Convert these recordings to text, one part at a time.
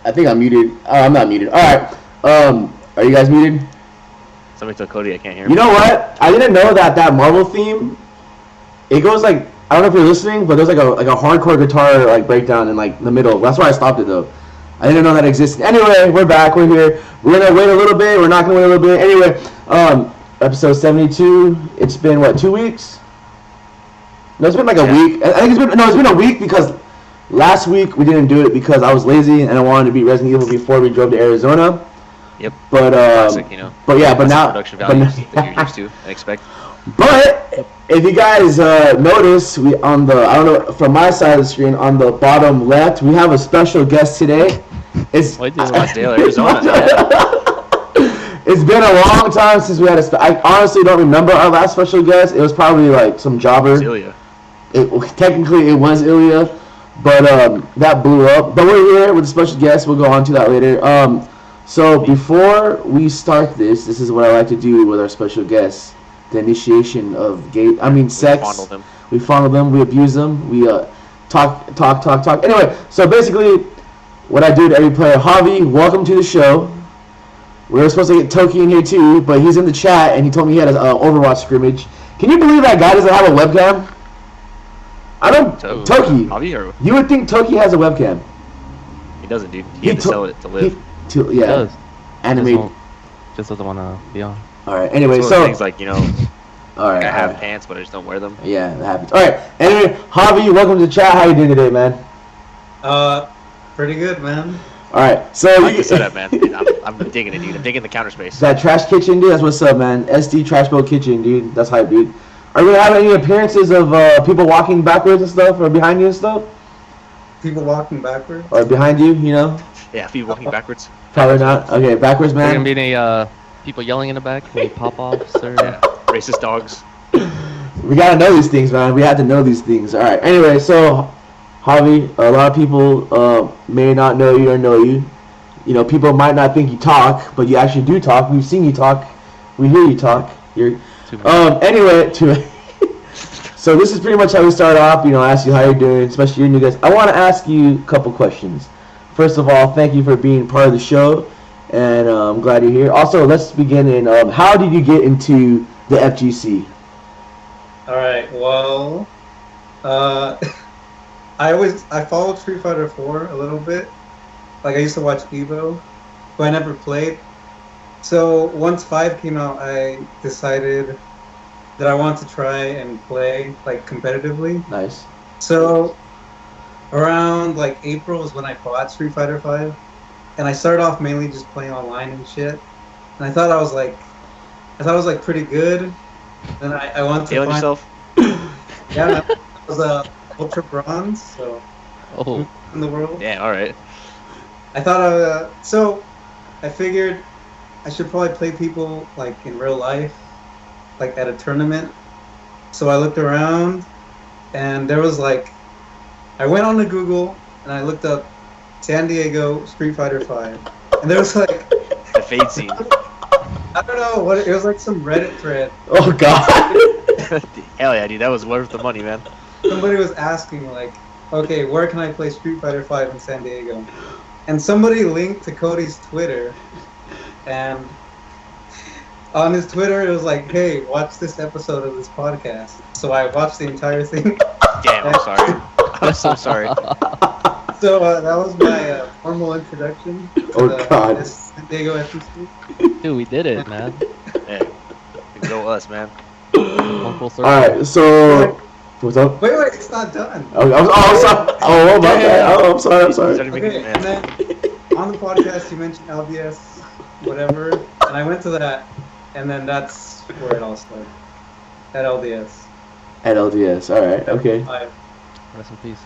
I think I'm muted. Oh, I'm not muted. All right. Are you guys muted? Somebody told Cody I can't hear him. You know what? I didn't know that Marvel theme. It goes like, I don't know if you're listening, but there's like a hardcore guitar like breakdown in like the middle. That's why I stopped it though. I didn't know that existed. Anyway, we're back. We're here. We're gonna wait a little bit. We're not gonna wait a little bit. Anyway, episode 72. It's been what, 2 weeks? No, it's been like a week. I think it's been a week because last week we didn't do it because I was lazy and I wanted to beat Resident Evil before we drove to Arizona. Yep. But classic, you know. But yeah, but now production values that you're used to and expect. But if you guys notice, we on the, I don't know, from my side of the screen on the bottom left, we have a special guest today. It's Arizona. It's been a long time since we had I honestly don't remember our last special guest. It was probably like some jobber. Ilya. Technically it was Ilya, but that blew up. But we're here with a special guest. We'll go on to that later. So before we start this is what I like to do with our special guests. The initiation of sex. We fondle them. We abuse them. We talk. Anyway, so basically, what I do to every player. Javi, welcome to the show. We were supposed to get Toki in here too, but he's in the chat and he told me he had an Overwatch scrimmage. Can you believe that guy doesn't have a webcam? I don't. Toki. Javi, or? You would think Toki has a webcam. He doesn't, dude. He had to sell it to live. Yeah. He does. Animate. Just doesn't want to be on. All right. Anyway, so things like, you know. All right. I have pants, but I just don't wear them. Yeah, that happens. All right. Anyway, Javi, welcome to the chat. How you doing today, man? Pretty good, man. All right. So I like the setup, man. I'm digging it, dude. I'm digging the counter space. That trash kitchen, dude. That's what's up, man. SD Trash Boat Kitchen, dude. That's hype, dude. Are we gonna have any appearances of people walking backwards and stuff, or behind you and stuff? People walking backwards? Or behind you, you know? Yeah, people walking backwards. Probably not. Okay, backwards, man. Are there gonna be any people yelling in the back? Any pop-offs or? Yeah, racist dogs. We gotta know these things, man. We have to know these things. All right. Anyway, so Javi, a lot of people may not know you or know you. You know, people might not think you talk, but you actually do talk. We've seen you talk. We hear you talk. You're anyway. So this is pretty much how we start off. You know, ask you how you're doing, especially your new guys. I want to ask you a couple questions. First of all, thank you for being part of the show, and I'm glad you're here. Also, let's begin in how did you get into the FGC? All right. Well, I followed Street Fighter 4 a little bit. Like I used to watch Evo, but I never played. So once 5 came out, I decided that I wanted to try and play like competitively. Nice. So around like April is when I bought Street Fighter 5, and I started off mainly just playing online and shit. And I thought I was like pretty good. Then I wanted to find yourself. Yeah, I was ultra bronze, so in the world. Yeah, all right. I thought so I figured I should probably play people like in real life, like at a tournament. So I looked around, and there was like, I went on to Google and I looked up San Diego Street Fighter 5, and there was like the fade scene. I don't know what it was, like some Reddit thread. Oh God! Hell yeah, dude, that was worth the money, man. Somebody was asking like, okay, where can I play Street Fighter 5 in San Diego? And somebody linked to Cody's Twitter, and on his Twitter it was like, hey, watch this episode of this podcast. So I watched the entire thing. Damn, I'm sorry. I'm so sorry. So that was my formal introduction to God. San Diego FGC. Dude, we did it, man. Hey, go us, man. Alright, so what's up? Wait, it's not done. I'm sorry. Oh, my bad. I'm sorry. Okay, and then on the podcast you mentioned LDS, whatever, and I went to that, and then that's where it all started. At LDS. At LDS, alright, okay. Rest in peace.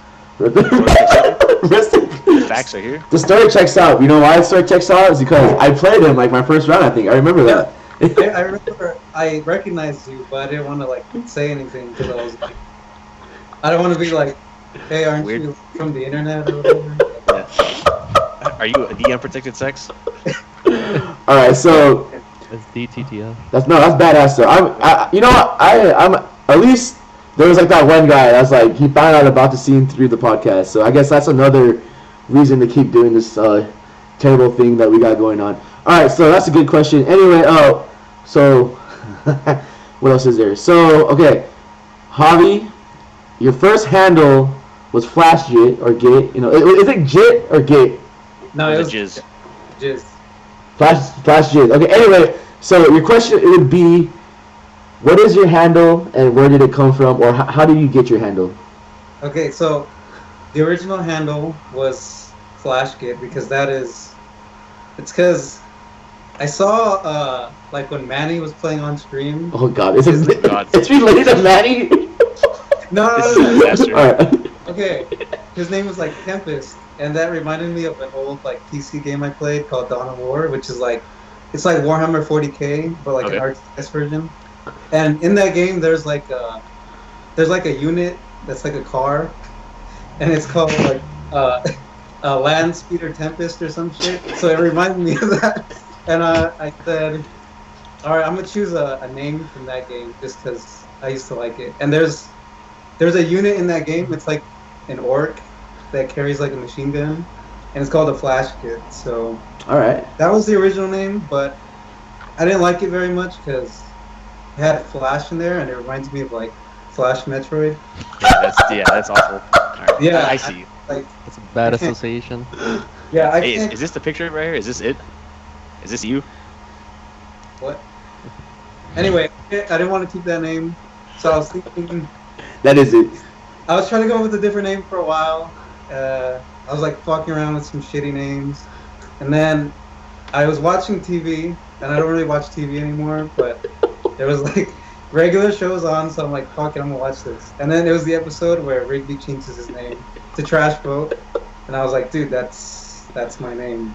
Facts are here. The story checks out. You know why the story checks out? Is because I played him like my first round, I think. I remember that. I remember I recognized you, but I didn't want to like say anything because I was like, I don't want to be like, hey, aren't Weird. you from the internet or whatever? Yeah. Are you the unprotected sex? Alright, so It's DTTF. that's badass though. You know what? I'm at least there was like that one guy that's like he found out about the scene through the podcast. So I guess that's another reason to keep doing this terrible thing that we got going on. All right, so that's a good question. Anyway, so what else is there? So okay, Javi, your first handle was FlashJit or Git. You know, is it Jit or Git? No, it was Jizz. Jizz. FlashJit. Okay. Anyway, so your question would be, what is your handle and where did it come from, or how did you get your handle? Okay, so the original handle was FlashGit because it's because I saw like when Manny was playing on stream. Oh God, is it? God. It's related to Manny. No, This is a disaster. All right. okay, his name was like Tempest, and that reminded me of an old like PC game I played called Dawn of War, which is like it's like Warhammer 40K, but like an RTS version. And in that game, there's like a unit that's like a car, and it's called like a Land Speeder Tempest or some shit. So it reminded me of that, and I said, all right, I'm gonna choose a name from that game just because I used to like it. And there's a unit in that game. It's like an orc that carries like a machine gun, and it's called a Flash Kit. So All right. that was the original name, but I didn't like it very much because it had Flash in there, and it reminds me of like Flash Metroid. Yeah, that's awful. All right. Yeah, I see. Like, That's a bad association. yeah, I Hey, can't. is this the picture right here? Is this it? Is this you? What? Anyway, I didn't want to keep that name, so I was thinking. That is it. I was trying to go with a different name for a while. I was like fucking around with some shitty names, and then I was watching TV, and I don't really watch TV anymore, but there was like regular shows on, so I'm like, fuck it, I'm gonna watch this. And then it was the episode where Rigby changes his name to Trash Boat, and I was like, dude, that's my name,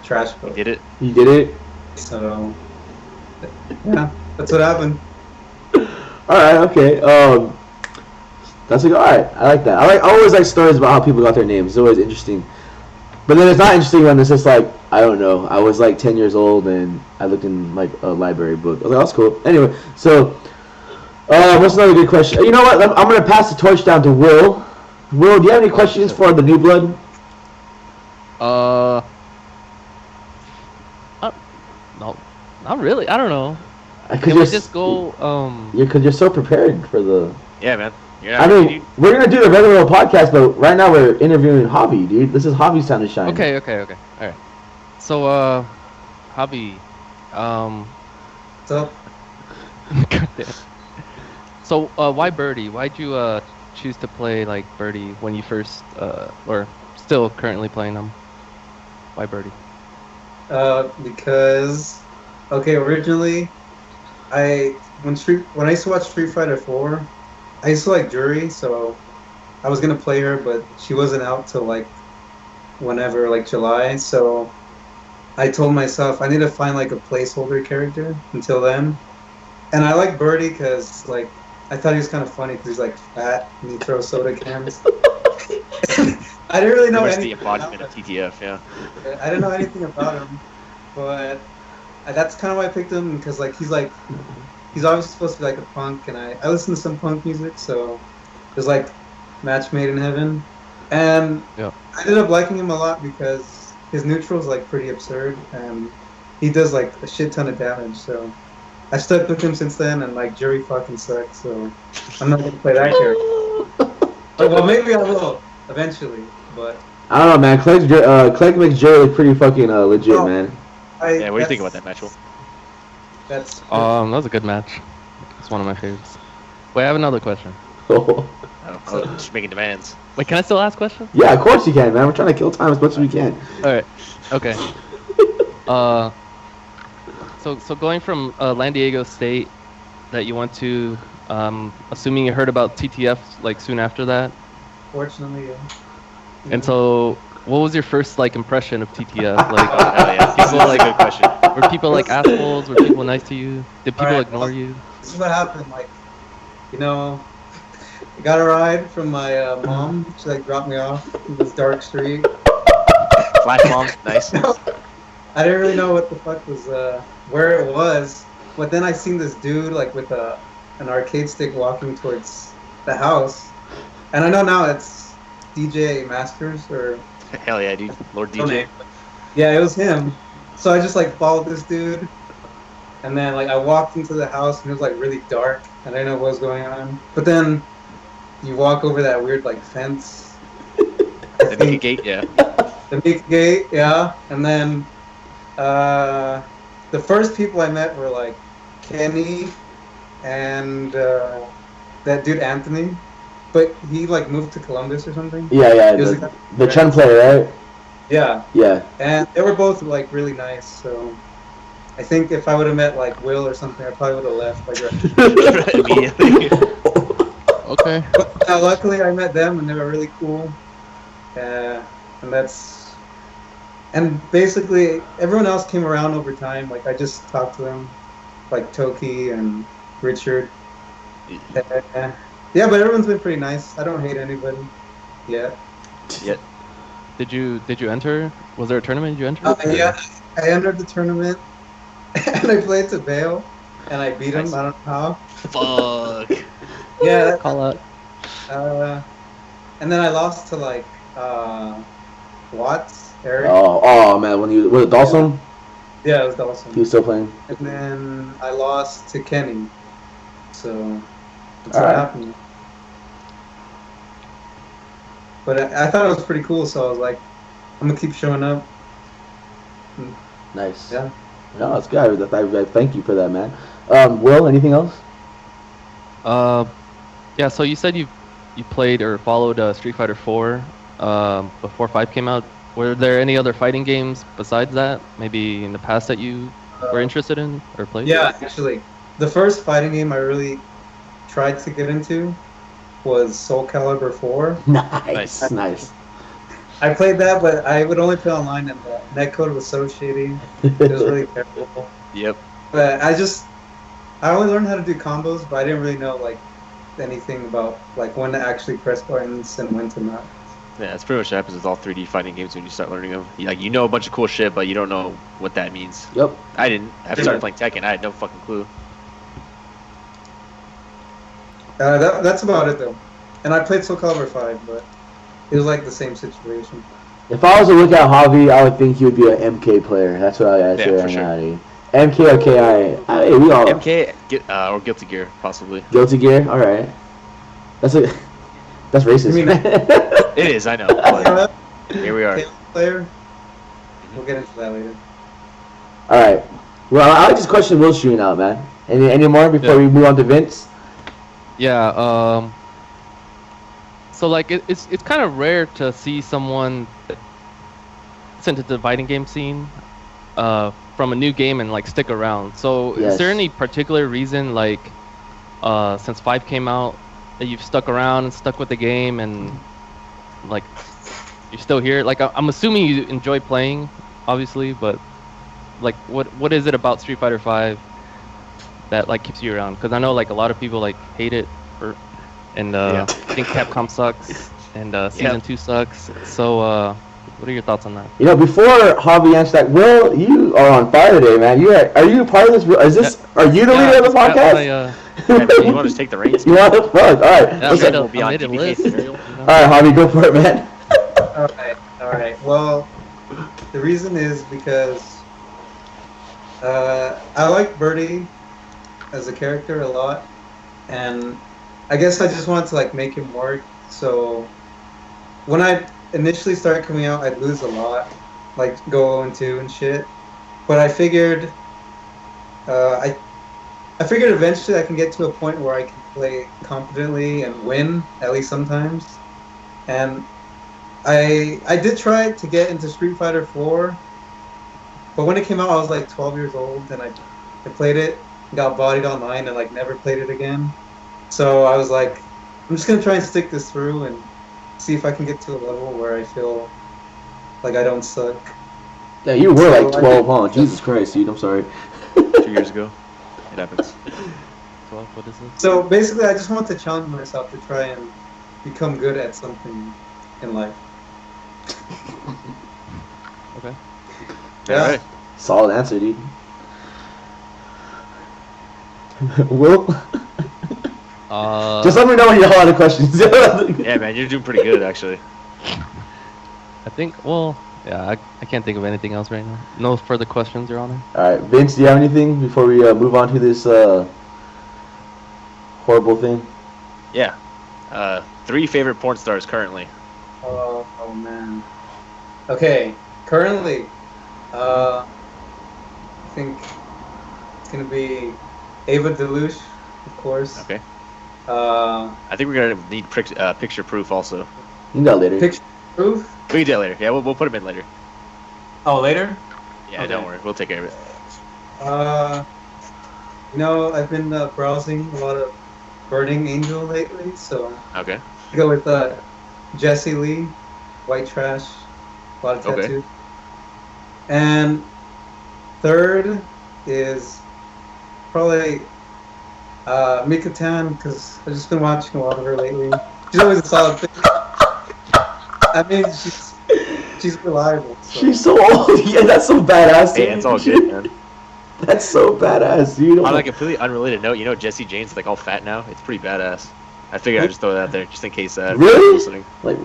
Trash You Boat. did it. You did it. So yeah, that's what happened. All right. Okay. That's like all right. I like that. I always like stories about how people got their names. It's always interesting. But then it's not interesting when it's just like, I don't know. I was like 10 years old and I looked in like a library book. I was like, that's cool. Anyway, so what's another good question? You know what? I'm gonna pass the torch down to Will. Will, do you have any questions for the new blood? No, not really. I don't know. Because Can we just go? Because you're so prepared for the. Yeah, man. You're I not ready, mean, we're gonna do the regular podcast, but right now we're interviewing Javi, dude. This is Javi's time to shine. Okay. All right. So, Javi, So goddamn. So, why Birdie? Why'd you choose to play like Birdie when you first or still currently playing them? Why Birdie? because originally when I used to watch Street Fighter 4, I used to like Jury, so I was gonna play her, but she wasn't out till like whenever, like July. So I told myself I need to find like a placeholder character until then. And I like Birdie because like I thought he was kind of funny because he's like fat and he throws soda cans. I didn't really know Pretty much the anything about embodiment of him. TTF, yeah. I didn't know anything about him, but that's kind of why I picked him because like he's obviously supposed to be like a punk, and I listen to some punk music, so it's like match made in heaven. And Yeah. I ended up liking him a lot because his neutral's like pretty absurd, and he does like a shit ton of damage. So I stuck with him since then, and like Jury fucking sucks, so I'm not gonna play that character. Well, maybe I will eventually, but I don't know, man. Clegg makes Jerry look pretty fucking legit, Oh. man. Yeah, what do you think about that match, Will? That's That was a good match. It's one of my favorites. Wait, I have another question. Just making demands. Wait, can I still ask questions? Yeah, of course you can, man. We're trying to kill time as much as we can. All right. Okay. So going from San Diego State that you went to, assuming you heard about TTF like soon after that, fortunately, yeah. and so what was your first like impression of TTF? Like, Oh, yeah. people That's like a good question. were people like assholes? Were people nice to you? Did people Alright, ignore you? This is what happened. Like, I got a ride from my mom. She like dropped me off in this dark street. Flash bomb, nice. I didn't really know what the fuck was where it was, but then I seen this dude like with an arcade stick walking towards the house, and I know now it's DJ Masters or Hell yeah, dude. Lord DJ. donate. Yeah, it was him. So I just like followed this dude, and then like I walked into the house and it was like really dark, and I didn't know what was going on. But then you walk over that weird like fence. I The Nikki think Gate, yeah. the big gate, yeah. And then uh, the first people I met were like Kenny and that dude Anthony, but he like moved to Columbus or something. Yeah, yeah. He was The Chen player, right? yeah, Yeah. and they were both like really nice. So I think if I would have met like Will or something, I probably would have left like right. Immediately. Okay. But luckily I met them and they were really cool. And that's and basically everyone else came around over time. Like I just talked to them, like Toki and Richard. Uh, yeah, but everyone's been pretty nice. I don't hate anybody yet. Yeah. Did you enter? Was there a tournament you entered? Yeah, I entered the tournament and I played to Bale and I beat him. Nice. I don't know how. Fuck. Yeah, Call out. and then I lost to like Watts, Eric. Oh man, when you was it Dawson? Yeah, it was Dawson. He was still playing. And then I lost to Kenny. So that's All what right. happened. But I thought it was pretty cool, so I was like, I'm gonna keep showing up. Nice. Yeah. No, that's good. I thank you for that, man. Will, anything else? Yeah. So you said you played or followed Street Fighter 4 before 5 came out. Were there any other fighting games besides that? Maybe in the past that you were interested in or played? Yeah, actually, the first fighting game I really tried to get into was Soul Calibur 4. Nice, nice. I played that, but I would only play online, and the netcode was so shitty. It was really terrible. Yep. But I only learned how to do combos, but I didn't really know like anything about like when to actually press buttons and when to not. Yeah, that's pretty much what happens with all 3D fighting games when you start learning them. Like, you know a bunch of cool shit, but you don't know what that means. Yep. I didn't. After started playing Tekken, I had no fucking clue. That's about it though. And I played Soul Calibur 5, but it was like the same situation. If I was to look at Javi, I would think he would be an MK player. That's what I would say Yeah, right for sure. now. MK or KI. I mean, we all MK or Guilty Gear, possibly. Guilty Gear. All right. That's racist. You mean- It is, I know. But here we are. Player. We'll get into that later. All right. Well, I like this question Will's shooting out, man. Any more before we move on to Vince? Yeah. So like it's kind of rare to see someone that's into the fighting game scene from a new game and like stick around. So Yes. is there any particular reason like since 5 came out that you've stuck around and stuck with the game and like you're still here? Like I'm assuming you enjoy playing, obviously, but like what is it about Street Fighter 5 that like keeps you around? Because I know like a lot of people like hate it and think Capcom sucks and season 2 sucks. So what are your thoughts on that? You know, before Javi answers that, Will, you are on fire today, man. Are you a part of this? Is this? Are you the leader of the podcast? Yeah, man, you want to just take the reins? You want to fuck? All right. Yeah, Let's- We'll be on made a TBK list. scenario. all right, Javi, go for it, man. All right. Well, the reason is because I like Birdie as a character a lot, and I guess I just wanted to like make him work. So when I initially started coming out, I'd lose a lot, like go 0-2 and shit. But I figured, I figured eventually I can get to a point where I can play competently and win at least sometimes. And I did try to get into Street Fighter 4, but when it came out, I was like 12 years old, and I played it, got bodied online, and like never played it again. So I was like, I'm just gonna try and stick this through and see if I can get to a level where I feel like I don't suck. Yeah, you were like So, 12, huh? Jesus Christ, dude. I'm sorry. 2 years ago. It happens. So what is this? So basically, I just want to challenge myself to try and become good at something in life. Okay. Yeah. Alright. Solid answer, dude. Will, just let me know when you have other questions. Yeah, man, you're doing pretty good, actually. I think, well, Yeah, I can't think of anything else right now. No further questions, Your Honor. All right, Vince, do you have anything before we move on to this horrible thing? Yeah. 3 favorite porn stars currently. Oh man. Okay. Currently, I think it's gonna be Ava Deluge, of course. Okay. I I think we're gonna need picture proof also. You can do that later. picture proof. We can do that later. Yeah, we'll put him in later. Oh, later. Yeah, Okay. don't worry. We'll take care of it. I've been browsing a lot of Burning Angel lately, so Okay. I go with Jesse Lee, white trash, a lot of Okay. tattoos. And third is probably Mika Tan, because I've just been watching a lot of her lately. She's always a solid pick. I mean, she's reliable. So. She's so old. Yeah, that's so badass. Hey, dude. it's all good, man. That's so badass, dude. On a completely unrelated note, you know Jesse Jane's like all fat now. It's pretty badass. I figured I'd just throw that out there just in case. Really? Listening. Like,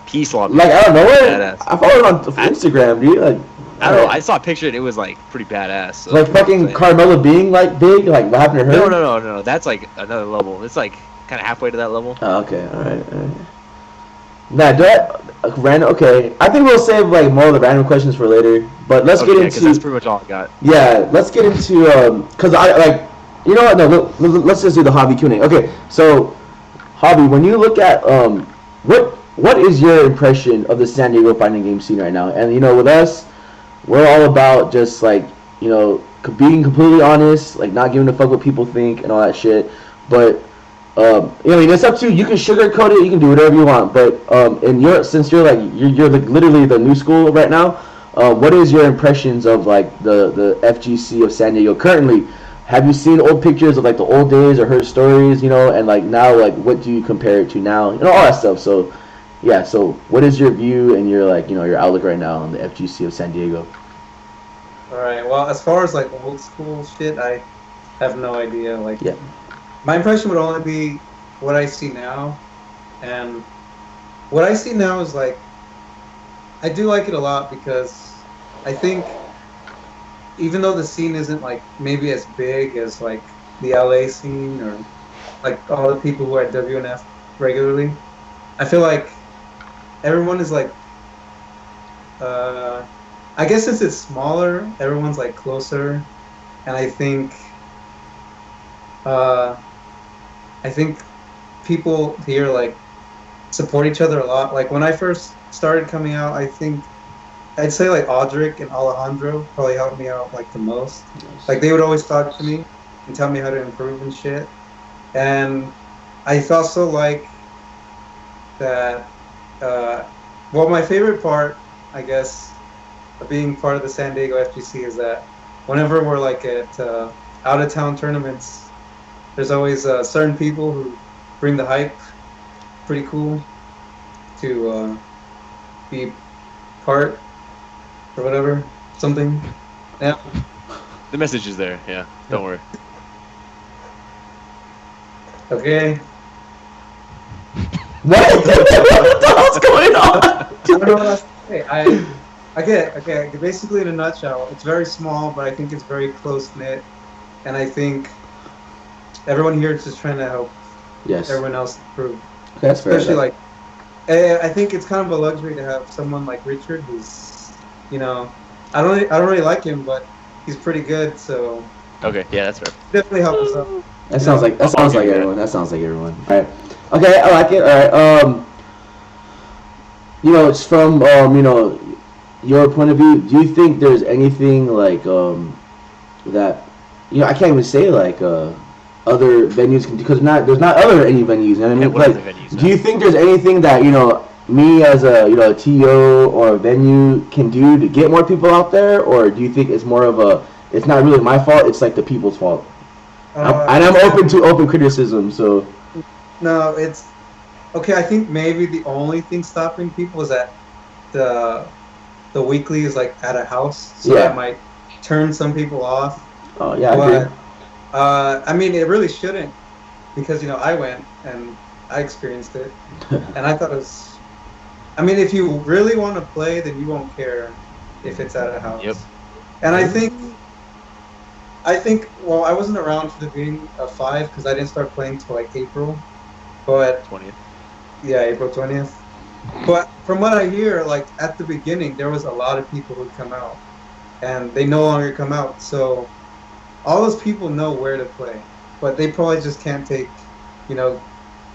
Peace lobby. like I don't know it. Badass. I follow her on Instagram, dude. Like, I don't know. I saw a picture and it was like pretty badass. So like fucking Carmella being like big. Like, what happened to her? No. That's like another level. It's like kind of halfway to that level. Oh, okay, all right. Nah, do that random. Okay, I think we'll save like more of the random questions for later. But let's get because into. that's pretty much all I got. Yeah, let's get into because I like, you know what? No, let's just do the Javi Q&A. Okay, so Javi, when you look at what is your impression of the San Diego fighting game scene right now? And you know, with us, we're all about just like, you know, being completely honest, like not giving a fuck what people think and all that shit. But you know, it's up to you. You can sugarcoat it. You can do whatever you want. But since you're like literally the new school right now, what is your impressions of like the FGC of San Diego currently? Have you seen old pictures of like the old days or heard stories? You know, and like now, like what do you compare it to now? You know, all that stuff. So yeah. So what is your view and your like, you know, your outlook right now on the FGC of San Diego? All right. Well, as far as like old school shit, I have no idea. Like, Yeah. My impression would only be what I see now, and what I see now is like I do like it a lot because I think even though the scene isn't like maybe as big as like the LA scene or like all the people who are at WNF regularly, I feel like everyone is like I guess since it's smaller, everyone's like closer, and I think people here like support each other a lot. Like when I first started coming out, I think I'd say like Audric and Alejandro probably helped me out like the most. Like they would always talk to me and tell me how to improve and shit. And I also like that. Well, my favorite part, I guess, of being part of the San Diego FGC is that whenever we're like at out of town tournaments, there's always certain people who bring the hype. Pretty cool to be part or whatever, something. Yeah. The message is there. Yeah, don't worry. Okay. What the hell's going on? I don't know what else to say. Okay. Basically, in a nutshell, it's very small, but I think it's very close knit, and I think everyone here is just trying to help Yes, everyone else improve. that's fair. Especially like, I think it's kind of a luxury to have someone like Richard, who's, you know, I don't really like him, but he's pretty good, so Okay, yeah, that's fair. definitely help us out. That sounds like Okay, yeah. everyone. That sounds like everyone. All right. Okay, I like it. All right. You know, it's from you know, your point of view. Do you think there's anything like that? You know, I can't even say like other venues can, because there's not any venues. You know what I mean? Yeah, what Like, other venues, do you think there's anything that, you know, me as a, you know, a TO or a venue can do to get more people out there, or do you think it's more of a, it's not really my fault, it's like the people's fault? And I'm open to open criticism, so. No, it's okay. I think maybe the only thing stopping people is that the weekly is like at a house, so Yeah. that might turn some people off. Oh yeah, I But agree. I mean, it really shouldn't, because you know I went and I experienced it, and I thought it was I mean, if you really want to play, then you won't care if it's at a house. Yep. And I think, well, I wasn't around for the beginning of 5 because I didn't start playing till like April. But 20th. yeah, April 20th. But from what I hear, like at the beginning, there was a lot of people who come out, and they no longer come out. So all those people know where to play, but they probably just can't take, you know,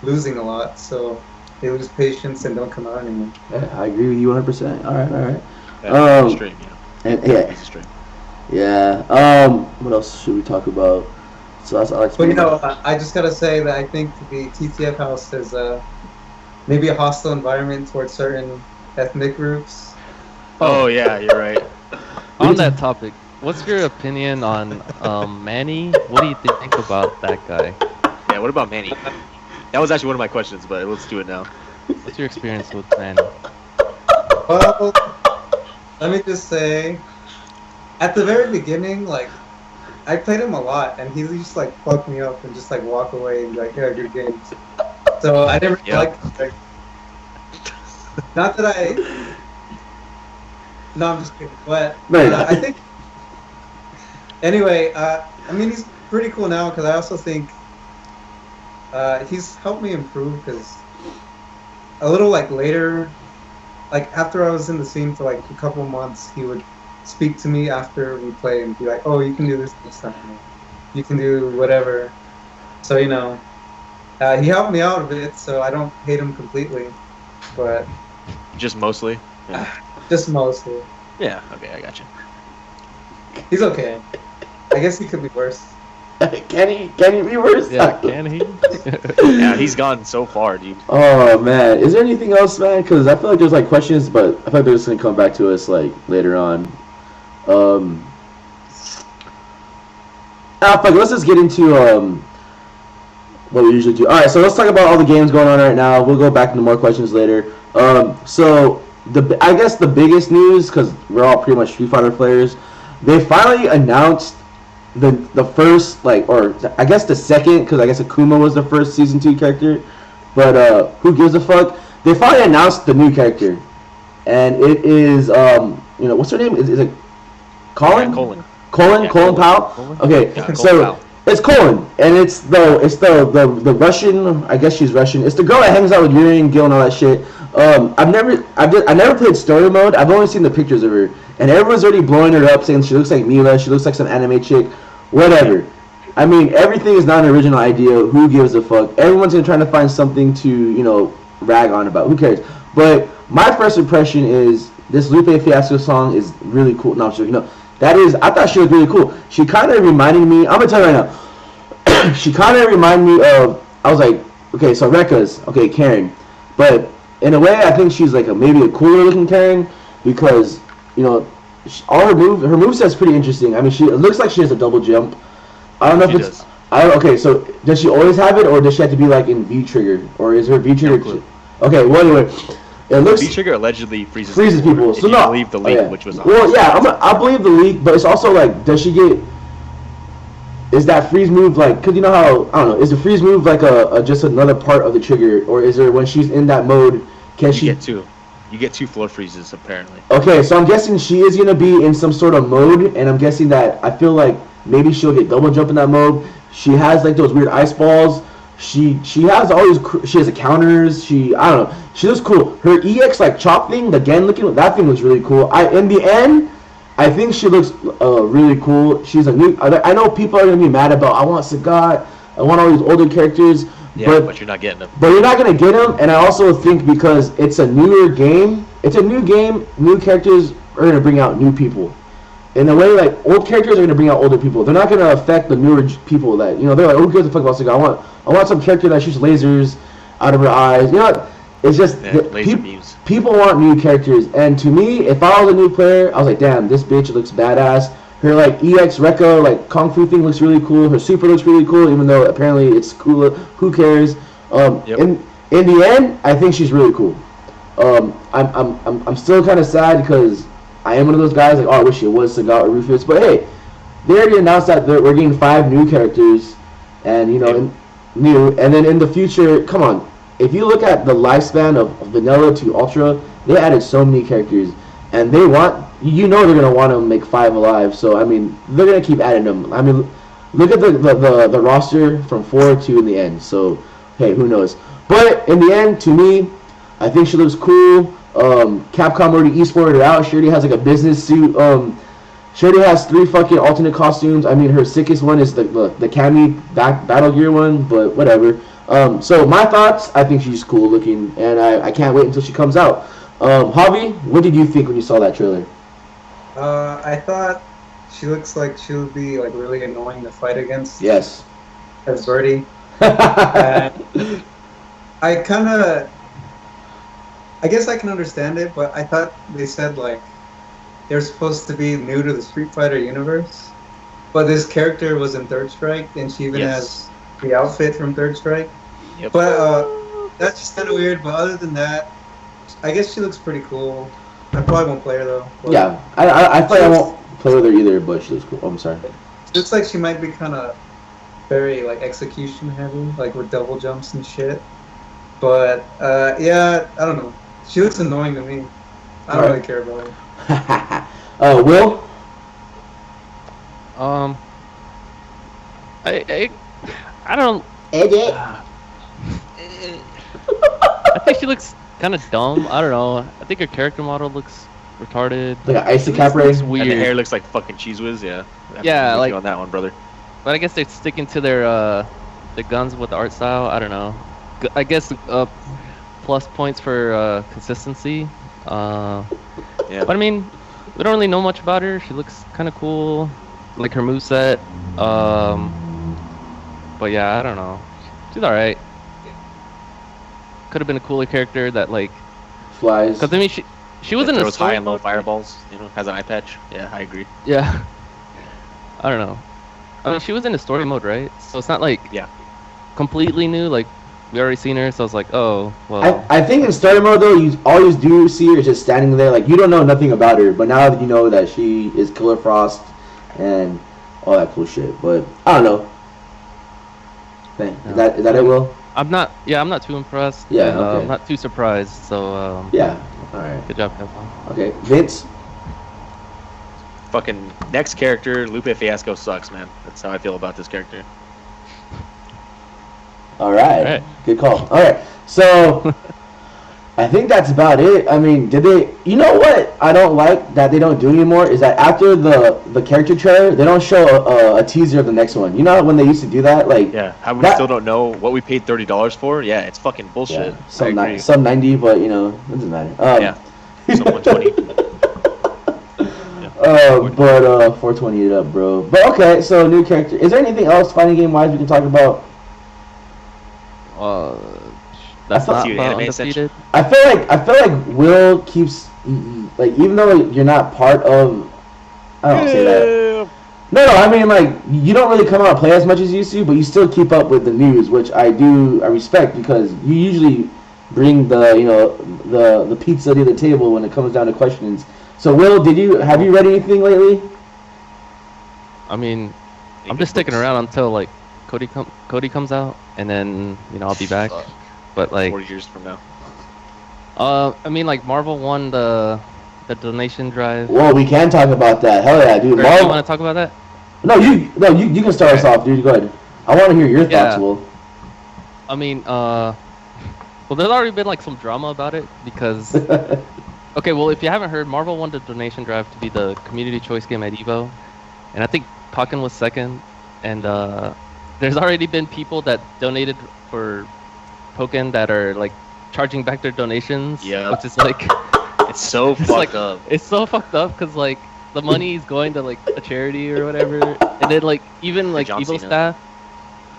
losing a lot. So they lose patience and don't come out anymore. Yeah, I agree with you 100%. All right. That's stream, you know. And yeah, It's a stream. yeah. What else should we talk about? So that's Alex. But you know, I just gotta say that I think the TTF house is maybe a hostile environment towards certain ethnic groups. Oh yeah, you're right. On that topic, what's your opinion on Manny? What do you think about that guy? Yeah, what about Manny? That was actually one of my questions, but let's do it now. What's your experience with Manny? Well, let me just say, at the very beginning, like, I played him a lot, and he used to, like, fuck me up and just, like, walk away and be like, yeah, good games. So I never Yep. liked, like, not that I, no, I'm just kidding, but No, you're not. I think, anyway, I mean, he's pretty cool now, because I also think he's helped me improve, because a little, like, later, like, after I was in the scene for, like, a couple months, he would speak to me after we play and be like, oh, you can do this time. You can do whatever. So, you know, he helped me out a bit, so I don't hate him completely. But Just mostly. Yeah. just mostly. Yeah. Okay, I got you. He's okay. I guess he could be worse. Can he be worse? Yeah, can he? Yeah, he's gone so far, dude. Oh man, is there anything else, man? Because I feel like there's like questions, but I feel like they're just gonna come back to us like later on. Fuck, let's just get into what we usually do. All right, so let's talk about all the games going on right now. We'll go back into more questions later. So I guess the biggest news, because we're all pretty much Street Fighter players, they finally announced the first, like, or I guess the second, because I guess Akuma was the first Season 2 character, but who gives a fuck? They finally announced the new character, and it is, you know, what's her name? Is it Colin? Yeah, Colin. Colin? Yeah, Colin Colin. Powell? Okay, Yeah, Colin so Powell. it's Colin, and it's the Russian, I guess she's Russian. It's the girl that hangs out with Yuri and Gil and all that shit. I never played story mode. I've only seen the pictures of her, and everyone's already blowing her up, saying she looks like Mila, she looks like some anime chick, whatever. I mean, everything is not an original idea. Who gives a fuck? Everyone's gonna try to find something to, you know, rag on about. Who cares? But my first impression is this Lupe Fiasco song is really cool. No, I'm joking. No, I thought she was really cool. She kind of reminded me. I'm gonna tell you right now. She kind of reminded me of. I was like, okay, so Rekka's Karen, but in a way, I think she's like maybe a cooler looking Karen because, you know, all her moveset's pretty interesting. I mean, it looks like she has a double jump. I don't know if She it's. does. Okay, so does she always have it, or does she have to be like in V trigger, or is her V trigger? No clue. Okay, well anyway, it looks V trigger allegedly freezes people. If So you no, believe the oh, leak, yeah. which was Well, yeah, I believe the leak, but it's also like, does she get? Is that freeze move like? Cause you know how I don't know. Is the freeze move like a just another part of the trigger, or is there when she's in that mode? Can she get two? You get two floor freezes apparently. Okay, so I'm guessing she is gonna be in some sort of mode, and I'm guessing that I feel like maybe she'll get double jump in that mode. She has like those weird ice balls. She has all these. She has the counters. I don't know. She looks cool. Her EX like chop thing, the Gen looking, that thing looks really cool. In the end, I think she looks really cool. She's a new. I know people are gonna be mad about. I want Sagat. I want all these older characters. Yeah, but you're not getting them. But you're not gonna get them, and I also think because it's a newer game, it's a new game. New characters are gonna bring out new people. In a way, like old characters are gonna bring out older people. They're not gonna affect the newer people that they're like, who gives a fuck about Sagat? I want some character that shoots lasers out of her eyes. You know, it's just laser beams. People want new characters, and to me, if I was a new player, I was like, damn, this bitch looks badass. Her like EX Rekka like kung fu thing looks really cool. Her super looks really cool, even though apparently it's cooler. Who cares? In the end, I think she's really cool. I'm still kind of sad because I am one of those guys like, oh, I wish it was Sagat or Rufus. But hey, they already announced that we're getting 5 new characters, and new. And then in the future, come on, if you look at the lifespan of vanilla to ultra, they added so many characters, and they want they're gonna want to make 5 alive. So I mean, they're gonna keep adding them. I mean, look at the roster from 4 to in the end. So hey, who knows? But in the end, to me, I think she looks cool. Capcom already esported her out. She already has like a business suit. She already has 3 fucking alternate costumes. I mean, her sickest one is the Cammy Battle Gear one, but whatever. So my thoughts, I think she's cool looking, and I can't wait until she comes out. Javi, what did you think when you saw that trailer? I thought she looks like she would be like really annoying to fight against. Yes. As Birdie. And I guess I can understand it, but I thought they said like they're supposed to be new to the Street Fighter universe, but this character was in Third Strike, and she even has the outfit from Third Strike. Yep. But that's just kind of weird. But other than that, I guess she looks pretty cool. I probably won't play her though. Yeah, I feel like I won't play with her either, but she looks cool. Oh, I'm sorry. Looks like she might be kind of very like execution heavy, like with double jumps and shit. But yeah, I don't know. She looks annoying to me. I don't really care about her. Will? I don't. Edit. I think she looks kind of dumb. I don't know. I think her character model looks retarded. Like an icy It cap looks ray. weird. And the hair looks like fucking cheese whiz. Yeah. Yeah, I'm with you like- on that one, brother. But I guess they're sticking to their guns with the art style. I don't know. I guess plus points for consistency. Yeah. But I mean, we don't really know much about her. She looks kind of cool, like her moveset. But yeah, I don't know. She's alright. Could have been a cooler character that like. Flies. Cause I mean, she was in a throws high story and low mode. fireballs. You know, has an eye patch. Yeah, I agree. Yeah. I don't know. I mean, she was in a story mode, right? So it's not like completely new. Like we already seen her, so it's like, oh well. I think in story mode though, you always do see her just standing there, like you don't know nothing about her, but now that you know that she is Killer Frost and all that cool shit. But I don't know. Man, is that it, Will? I'm not. Yeah, I'm not too impressed. Yeah, and, okay. I'm not too surprised. So. Yeah. All right. Good job, Kevin. Okay, Vince. Fucking next character, Lupe Fiasco sucks, man. That's how I feel about this character. All right. Alright. Good call. All right. So I think that's about it. I mean, did they? You know what I don't like that they don't do anymore is that after the character trailer, they don't show a teaser of the next one. You know when they used to do that, like Yeah, how we That- still don't know what we paid $30 for? Yeah, it's fucking bullshit. yeah, some 90, but you know it doesn't matter. Yeah, some 120. But 420 it up, bro. But okay, so new character. Is there anything else fighting game wise we can talk about? That's thought not you about anime undefeated. I feel like Will keeps like even though you're not part of. I don't say that. No, I mean like you don't really come out and play as much as you used to, but you still keep up with the news, which I respect because you usually bring the pizza to the table when it comes down to questions. So Will, have you read anything lately? I mean, I'm just sticking around until like Cody comes out, and then I'll be back. But like 4 years from now. I mean, like Marvel won the donation drive. Well, we can talk about that. Hell yeah, dude. You Marvel. want to talk about that? No, you can start us off, dude. Go ahead. I want to hear your thoughts, Yeah. Will. I mean, well, there's already been like some drama about it because. Okay, well, if you haven't heard, Marvel won the donation drive to be the community choice game at EVO, and I think Pokken was second. And there's already been people that donated for Pokken that are like charging back their donations. Yeah. Which is like. It's so It's fucked like- up. It's so fucked up because like the money is going to like a charity or whatever, and then like even like John Evo Cena. staff,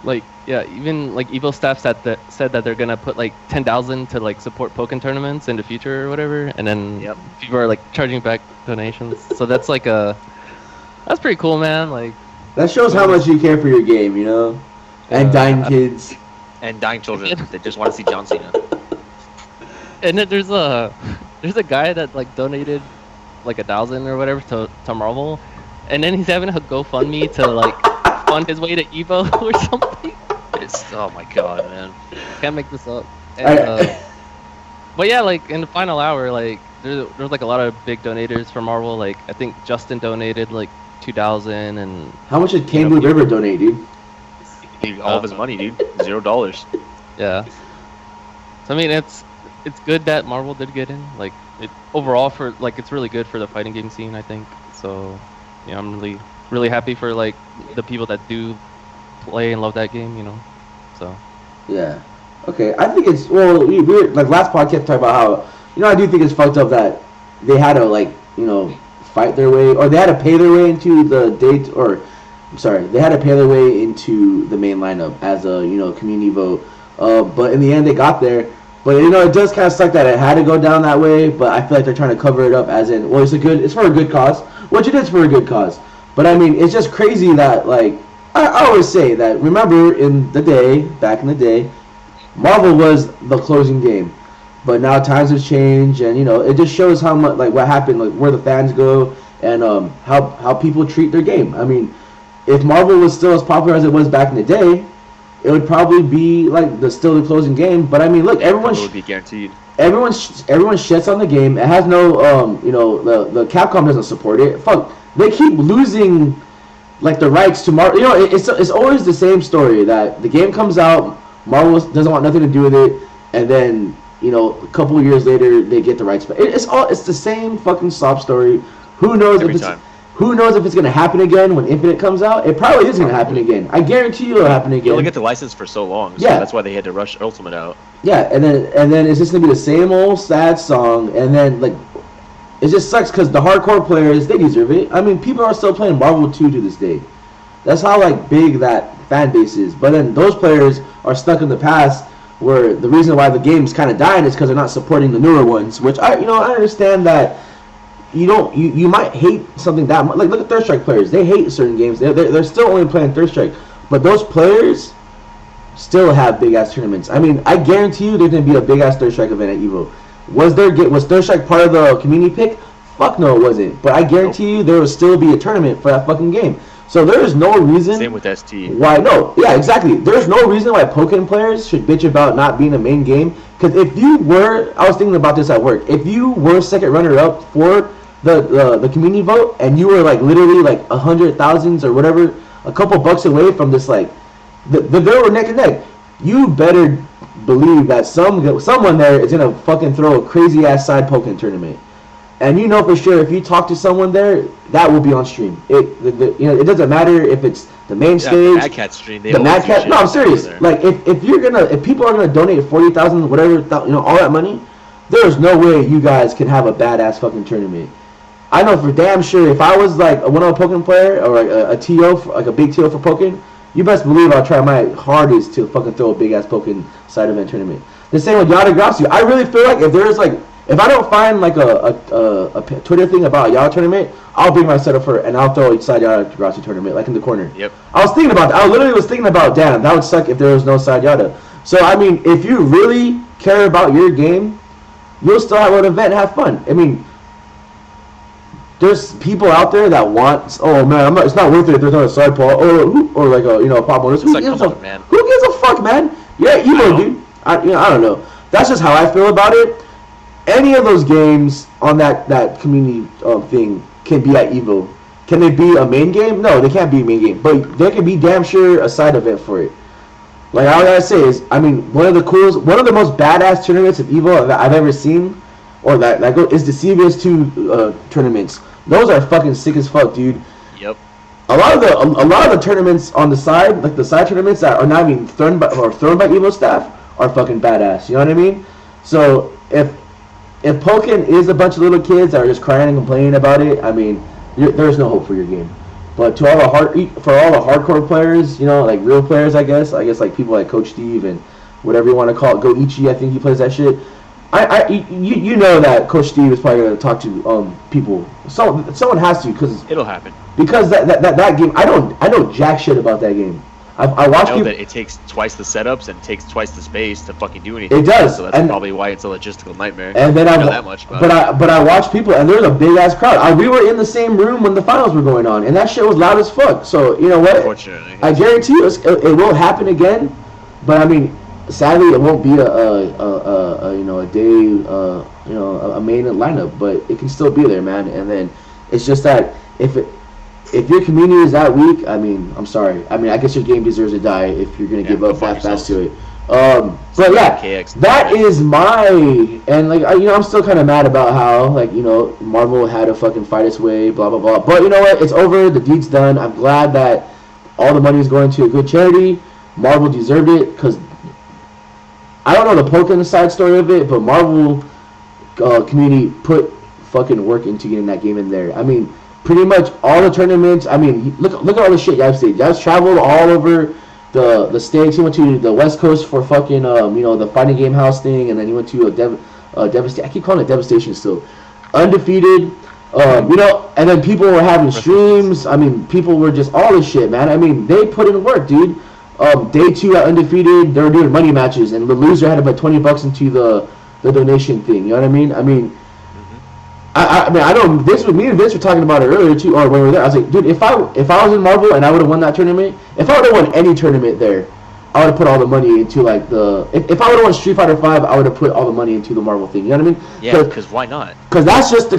like even like Evo staff said that they're gonna put like 10,000 to like support Pokken tournaments in the future or whatever, and then Yep. people are like charging back donations. So that's like that's pretty cool, man. Like That shows how much you care for your game, you know? And dying kids. And dying children that just want to see John Cena. and then there's a guy that like donated like 1,000 or whatever to Marvel, and then he's having a GoFundMe to like fund his way to Evo or something. It's oh my god, man. Can't make this up. And, but yeah, like in the final hour, like there's like a lot of big donators for Marvel. Like I think Justin donated like 2,000, and How much did you know, Candy River donate, dude? All of his money, dude. $0. yeah. So I mean, it's good that Marvel did get in. Like it overall for like it's really good for the fighting game scene, I think. So yeah, I'm really happy for like the people that do play and love that game. You know, so. Yeah. Okay. I think it's we were like last podcast talked about how I do think it's fucked up that they had to like fight their way or they had to pay their way into the date or I'm sorry they had to pay their way into the main lineup as a community vote. But in the end they got there. But it does kind of suck that it had to go down that way. But I feel like they're trying to cover it up as in it's for a good cause, which it is for a good cause. But I mean it's just crazy that like. I always say that, remember, back in the day, Marvel was the closing game. But now times have changed, and, it just shows how much, like, what happened, like, where the fans go, and how people treat their game. I mean, if Marvel was still as popular as it was back in the day, it would probably be, like, still the closing game. But, I mean, look, everyone would be guaranteed. Everyone shits on the game. It has no, the Capcom doesn't support it. Fuck, they keep losing... like the rights to Marvel, it's always the same story that the game comes out, Marvel doesn't want nothing to do with it, and then a couple of years later they get the rights. But it's the same fucking sob story. Who knows if it's gonna happen again when Infinite comes out? It probably is gonna happen again. I guarantee you it'll happen again. You'll get the license for so long. So yeah, that's why they had to rush Ultimate out. Yeah, and then it's just gonna be the same old sad song, and then like. It just sucks because the hardcore players, they deserve it. I mean, people are still playing Marvel 2 to this day. That's how like big that fan base is. But then those players are stuck in the past where the reason why the game's kind of dying is because they're not supporting the newer ones. Which I understand that you might hate something that much. Like look at Third Strike players. They hate certain games. They're still only playing Third Strike. But those players still have big ass tournaments. I mean, I guarantee you there's gonna be a big ass Third Strike event at EVO. Was Third Strike part of the community pick? Fuck no, it wasn't. But I guarantee you there will still be a tournament for that fucking game. So there is no reason. Same with ST. Why no? Yeah, exactly. There's no reason why Pokken players should bitch about not being a main game. Because if you were, I was thinking about this at work. If you were second runner up for the community vote, and you were like literally like 100,000s or whatever, a couple bucks away from this like, they were neck and neck. You better believe that someone there is gonna fucking throw a crazy ass side Pokken tournament, and for sure if you talk to someone there, that will be on stream. It doesn't matter if it's the main stage, the Mad Cat stream. The Mad Cat. No, I'm serious. Like if people are gonna donate 40,000, whatever, all that money, there's no way you guys can have a badass fucking tournament. I know for damn sure if I was like a one-on-one Pokken player or like a TO, like a big TO for Pokken. You best believe I'll try my hardest to fucking throw a big ass Pokken side event tournament. The same with Yatagrasu. I really feel like if I don't find like a Twitter thing about a Yata tournament, I'll bring my setup for it and I'll throw a side Yatagrasu tournament like in the corner. Yep. I was thinking about that. I literally was thinking about damn, that would suck if there was no side Yata. So I mean, if you really care about your game, you'll still have an event and have fun. I mean, there's people out there that want. Oh man, it's not worth it if there's not a side paw or like a pop bonus. Who gives a fuck, man? Yeah, dude. I don't know. That's just how I feel about it. Any of those games on that community thing can be at EVO. Can they be a main game? No, they can't be a main game. But there can be damn sure a side event for it. Like all I gotta say is, I mean, one of the most badass tournaments of EVO that I've ever seen, or is the CVS2 tournaments. Those are fucking sick as fuck, dude. Yep. A lot of the tournaments on the side, like the side tournaments that are not even thrown by EVO staff, are fucking badass. You know what I mean? So if Pokken is a bunch of little kids that are just crying and complaining about it, I mean, there's no hope for your game. But for all the hardcore players, like real players, I guess like people like Coach Steve and whatever you want to call it, Goichi, I think he plays that shit. You know that Coach Steve is probably going to talk to people. Someone has to, because it'll happen. Because that game, I know jack shit about that game. I watch people. That it takes twice the setups and it takes twice the space to fucking do anything. It does. So that's probably why it's a logistical nightmare. And then I know that much. But I watch people, and there's a big ass crowd. We were in the same room when the finals were going on, and that shit was loud as fuck. So you know what? Unfortunately, I guarantee you, it will happen again. But I mean, sadly, it won't be a you know a day you know a main lineup, but it can still be there, man. And then it's just that if your community is that weak, I mean, I'm sorry. I mean, I guess your game deserves to die if you're gonna give go up fuck that fast yourselves. to it. But yeah, KX. that is my and like you know I'm still kind of mad about how like you know Marvel had to fucking fight its way, blah blah blah. But you know what? It's over. The deed's done. I'm glad that all the money is going to a good charity. Marvel deserved it because I don't know the poke in the side story of it, but Marvel community put fucking work into getting that game in there. I mean, pretty much all the tournaments. I mean, look at all the shit Yavs did. Yavs traveled all over the states. He went to the West Coast for fucking you know the fighting game house thing, and then he went to a devastation. I keep calling it devastation still. Undefeated. You know, and then people were having streams. I mean, people were just all this shit, man. I mean, they put in work, dude. Day 2 at undefeated, they were doing money matches, and the loser had to put $20 into the donation thing. You know what I mean? I mean, I mean, I know this with me and Vince were talking about it earlier too, or when we were there. I was like, dude, if I was in Marvel and I would have won that tournament, if I would have won any tournament there, I would have put all the money into like if I would have won Street Fighter 5, I would have put all the money into the Marvel thing. You know what I mean? Yeah, because why not? Because that's just the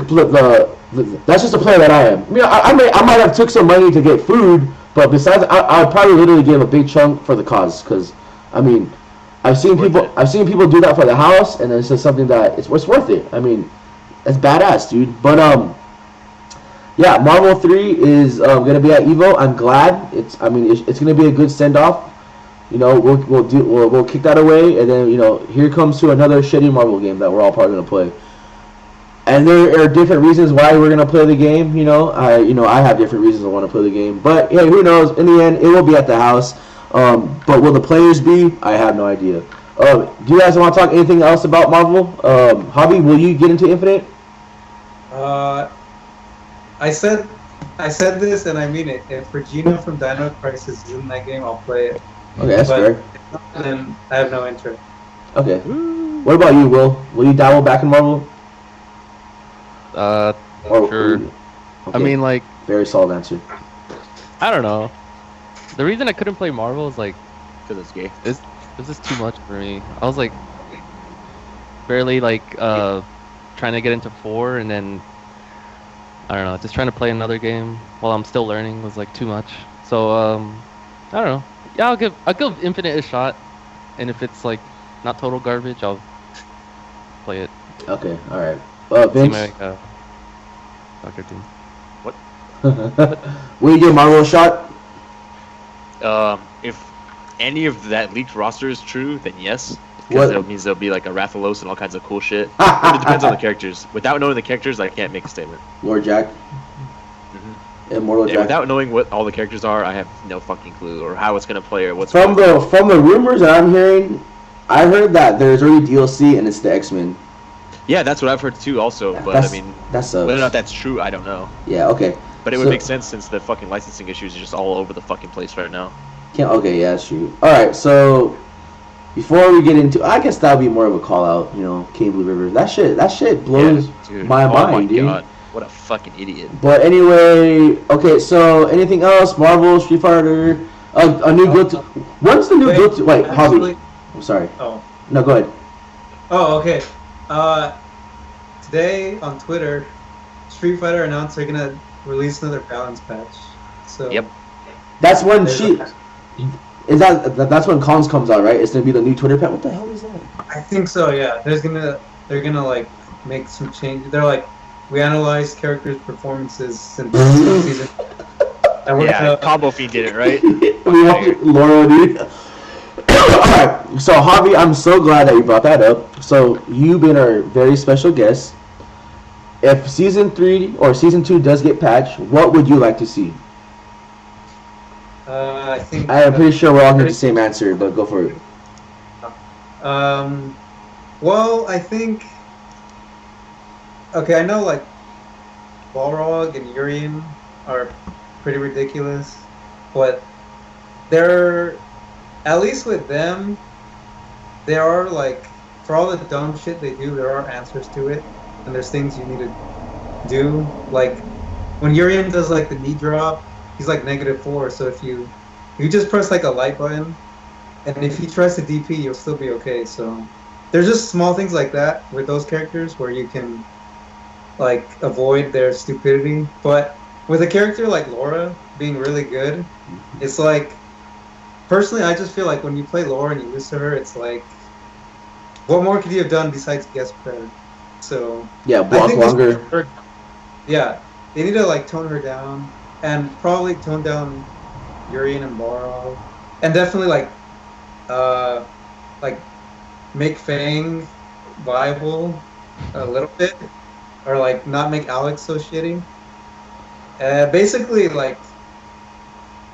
that's just the player that I am. You know, I might have took some money to get food, but besides, I would probably literally give a big chunk for the cause. Because I mean, I've seen people do that for the house, and it's just something that it's worth it. I mean, it's badass, dude. But yeah, Marvel 3 is gonna be at Evo. I'm glad. It's gonna be a good send off. You know, we'll kick that away, and then you know, here comes to another shitty Marvel game that we're all probably gonna play. And there are different reasons why we're gonna play the game. I have different reasons I want to play the game. But hey, who knows? In the end, it will be at the house. But will the players be? I have no idea. Do you guys want to talk anything else about Marvel? Javi, will you get into Infinite? I said this and I mean it. If Regina from Dino Crisis is in that game, I'll play it. Okay, that's But fair. then I have no interest. Okay. What about you, Will? Will you dabble back in Marvel? Or Sure. Okay. I mean, like, Very solid answer. I don't know. The reason I couldn't play Marvel is like, Because it's gay. this is too much for me. I was like, barely like trying to get into 4, and then I don't know, just trying to play another game while I'm still learning was like too much. So I don't know. Yeah, I'll give Infinite a shot, and if it's like not total garbage, I'll play it. Okay, all right. See Vince, my Dr. Doom. will you give Marvel a shot? If any of that leaked roster is true, then yes. What? Because it means there'll be like a Rathalos and all kinds of cool shit. But it depends on the characters. Without knowing the characters, I can't make a statement. Lord Jack. Immortal Yeah, Jack. without knowing what all the characters are, I have no fucking clue or how it's gonna play or what's From the rumors that I'm hearing, I heard that there's already DLC and it's the X-Men. Yeah, that's what I've heard too. Also, but I mean, that sucks. whether or not that's true, I don't know. Yeah. Okay. But it would So- make sense since the fucking licensing issues are just all over the fucking place right now. Okay. Yeah, that's true. All right. So before we get into, I guess that would be more of a call out. You know, King Blue River. That shit blows Dude. my Oh mind, my dude. God. What a fucking idiot. But anyway, okay. So anything else? Marvel, Street Fighter, a new guilty. When's the new guilty? Wait, actually- Javi. I'm sorry. Oh. No, go ahead. Oh, okay. Today on Twitter, Street Fighter announced they're gonna release another balance patch. So Yep. That's when there's she. a- That's when Cons comes out, right? It's gonna be the new Twitter pet. What the hell is that? I think so. Yeah. They're gonna like make some changes. They're like, we analyzed characters' performances since season. And we're Yeah, gonna, Combo Fiend did it, right? We have to, Laura, dude. Alright, so Javi, I'm so glad that you brought that up. So you've been our very special guest. If season 3 or season 2 does get patched, what would you like to see? I think. I am pretty sure we're all getting the same answer, but go for it. Well, I think. Okay, I know like Balrog and Urien are pretty ridiculous, but they're at least with them, there are like for all the dumb shit they do, there are answers to it, and there's things you need to do. Like when Urien does like the knee drop, he's like -4. So if you just press like a light button, and if he tries to DP, you'll still be okay. So there's just small things like that with those characters where you can like avoid their stupidity. But with a character like Laura being really good, it's like personally, I just feel like when you play Laura and you lose to her, it's like, what more could you have done besides guess prayer? So Yeah, I block think longer. yeah, they need to like tone her down and probably tone down Urian and Borrow, and definitely uh like make Fang viable a little bit, or like not make Alex so shitty. Basically, like,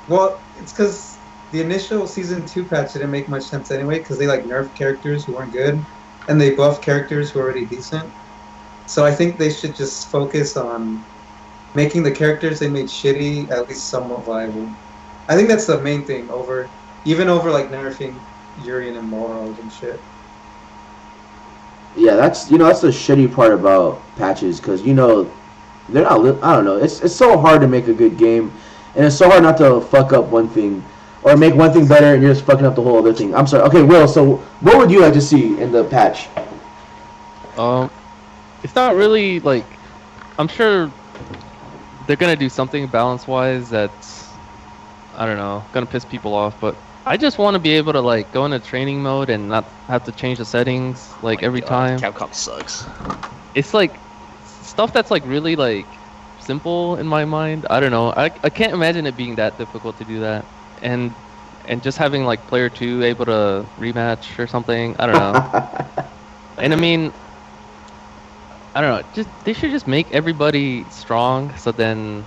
well, it's because the initial season 2 patch didn't make much sense anyway, because they like nerfed characters who weren't good, and they buffed characters who were already decent. So I think they should just focus on making the characters they made shitty at least somewhat viable. I think that's the main thing even over like nerfing Urian and Morals and shit. Yeah, that's the shitty part about patches, because they're not. I don't know. It's so hard to make a good game, and it's so hard not to fuck up one thing, or make one thing better, and you're just fucking up the whole other thing. I'm sorry. Okay, Will. So what would you like to see in the patch? It's not really like I'm sure they're gonna do something balance-wise that's I don't know, gonna piss people off, but I just want to be able to like go into training mode and not have to change the settings like every time. Capcom sucks. It's like stuff that's like really like simple in my mind. I don't know. I can't imagine it being that difficult to do that. And just having like player 2 able to rematch or something. I don't know. And I mean, I don't know. They should just make everybody strong, so then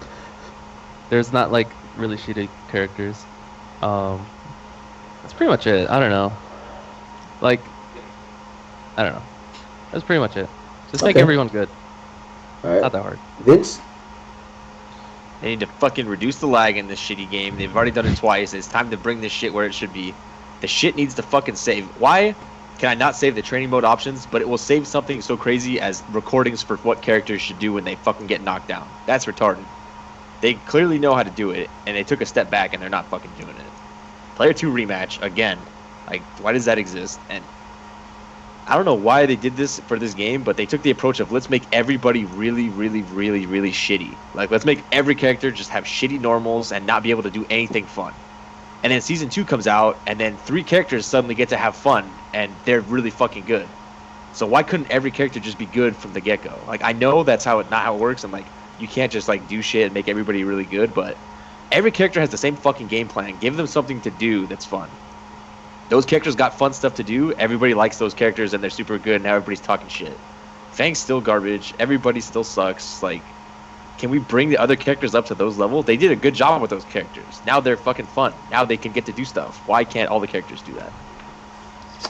there's not like really shitty characters. That's pretty much it. I don't know. Like, I don't know. That's pretty much it. Just make Okay. everyone good. All right, Not that hard. Vince. They need to fucking reduce the lag in this shitty game. They've already done it twice. It's time to bring this shit where it should be. The shit needs to fucking save. Why can I not save the training mode options, but it will save something so crazy as recordings for what characters should do when they fucking get knocked down? That's retarded. They clearly know how to do it, and they took a step back, and they're not fucking doing it. Player 2 rematch, again. Like, why does that exist? And I don't know why they did this for this game, but they took the approach of let's make everybody really, really, really, really shitty. Like, let's make every character just have shitty normals and not be able to do anything fun. And then Season 2 comes out, and then 3 characters suddenly get to have fun, and they're really fucking good. So why couldn't every character just be good from the get-go? Like, I know that's not how it works, and, like, you can't just, like, do shit and make everybody really good, but every character has the same fucking game plan. Give them something to do that's fun. Those characters got fun stuff to do. Everybody likes those characters, and they're super good, and now everybody's talking shit. Fang's still garbage. Everybody still sucks. Like, can we bring the other characters up to those levels? They did a good job with those characters. Now they're fucking fun. Now they can get to do stuff. Why can't all the characters do that?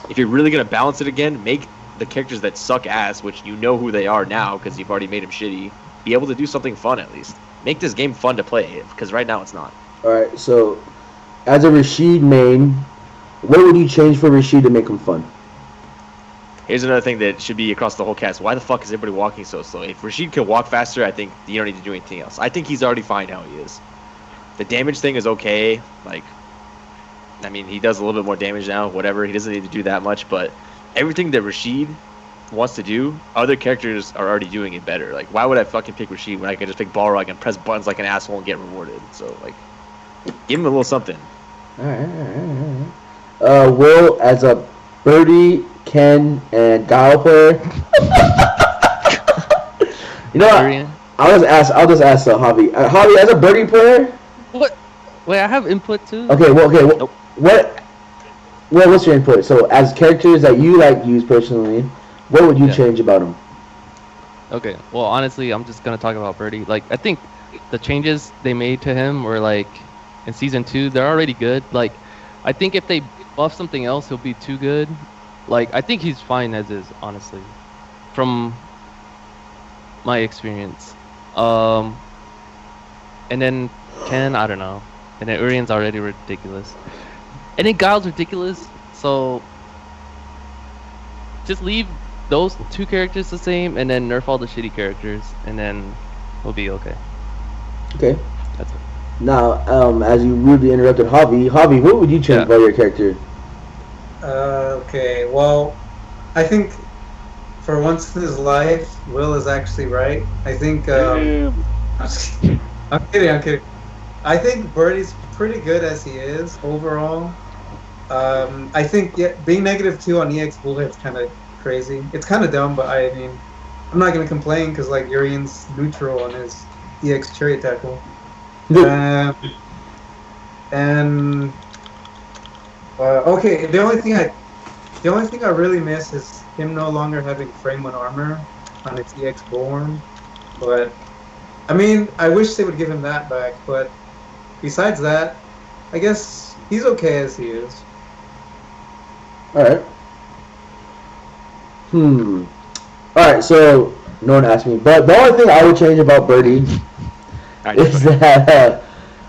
If you're really going to balance it again, make the characters that suck ass, which you know who they are now because you've already made them shitty, be able to do something fun at least. Make this game fun to play, because right now it's not. All right. So, as a Rashid main, what would you change for Rashid to make him fun? Here's another thing that should be across the whole cast. Why the fuck is everybody walking so slow? If Rashid can walk faster, I think you don't need to do anything else. I think he's already fine how he is. The damage thing is okay. Like, I mean, he does a little bit more damage now, whatever. He doesn't need to do that much, but everything that Rashid wants to do, other characters are already doing it better. Like, why would I fucking pick Rashid when I can just pick Balrog and press buttons like an asshole and get rewarded? So, like, give him a little something. All right. Will, as a Birdie, Ken, and Guile player. You know what? Arian? I'll just ask Javi. Javi, as a Birdie player. What? Wait, I have input too. Okay. Well, okay. Nope. What's your input? So, as characters that you like use personally, what would you change about them? Okay. Well, honestly, I'm just gonna talk about Birdie. Like, I think the changes they made to him were like in season 2, they're already good. Like, I think if they buff something else, he'll be too good. Like, I think he's fine as is, honestly, from my experience. And then Ken, I don't know. And then Urian's already ridiculous. And then Guile's ridiculous. So just leave those 2 characters the same, and then nerf all the shitty characters, and then we'll be okay. Okay. That's it. Now, as you rudely interrupted Javi, what would you change Yeah. about your character? Okay, well, I think for once in his life, Will is actually right. I think. I'm just kidding. I'm kidding. I'm kidding. I think Birdie's pretty good as he is overall. I think being -2 on EX Bullhead's kind of crazy. It's kind of dumb, but I mean, I'm not gonna complain because like Urian's neutral on his EX Chariot Tackle. Um, and okay, the only thing I really miss is him no longer having frame 1 armor on its EX Bullhorn. But I mean, I wish they would give him that back. But besides that, I guess he's okay as he is. All right. All right. So no one asked me, but the only thing I would change about Birdie is that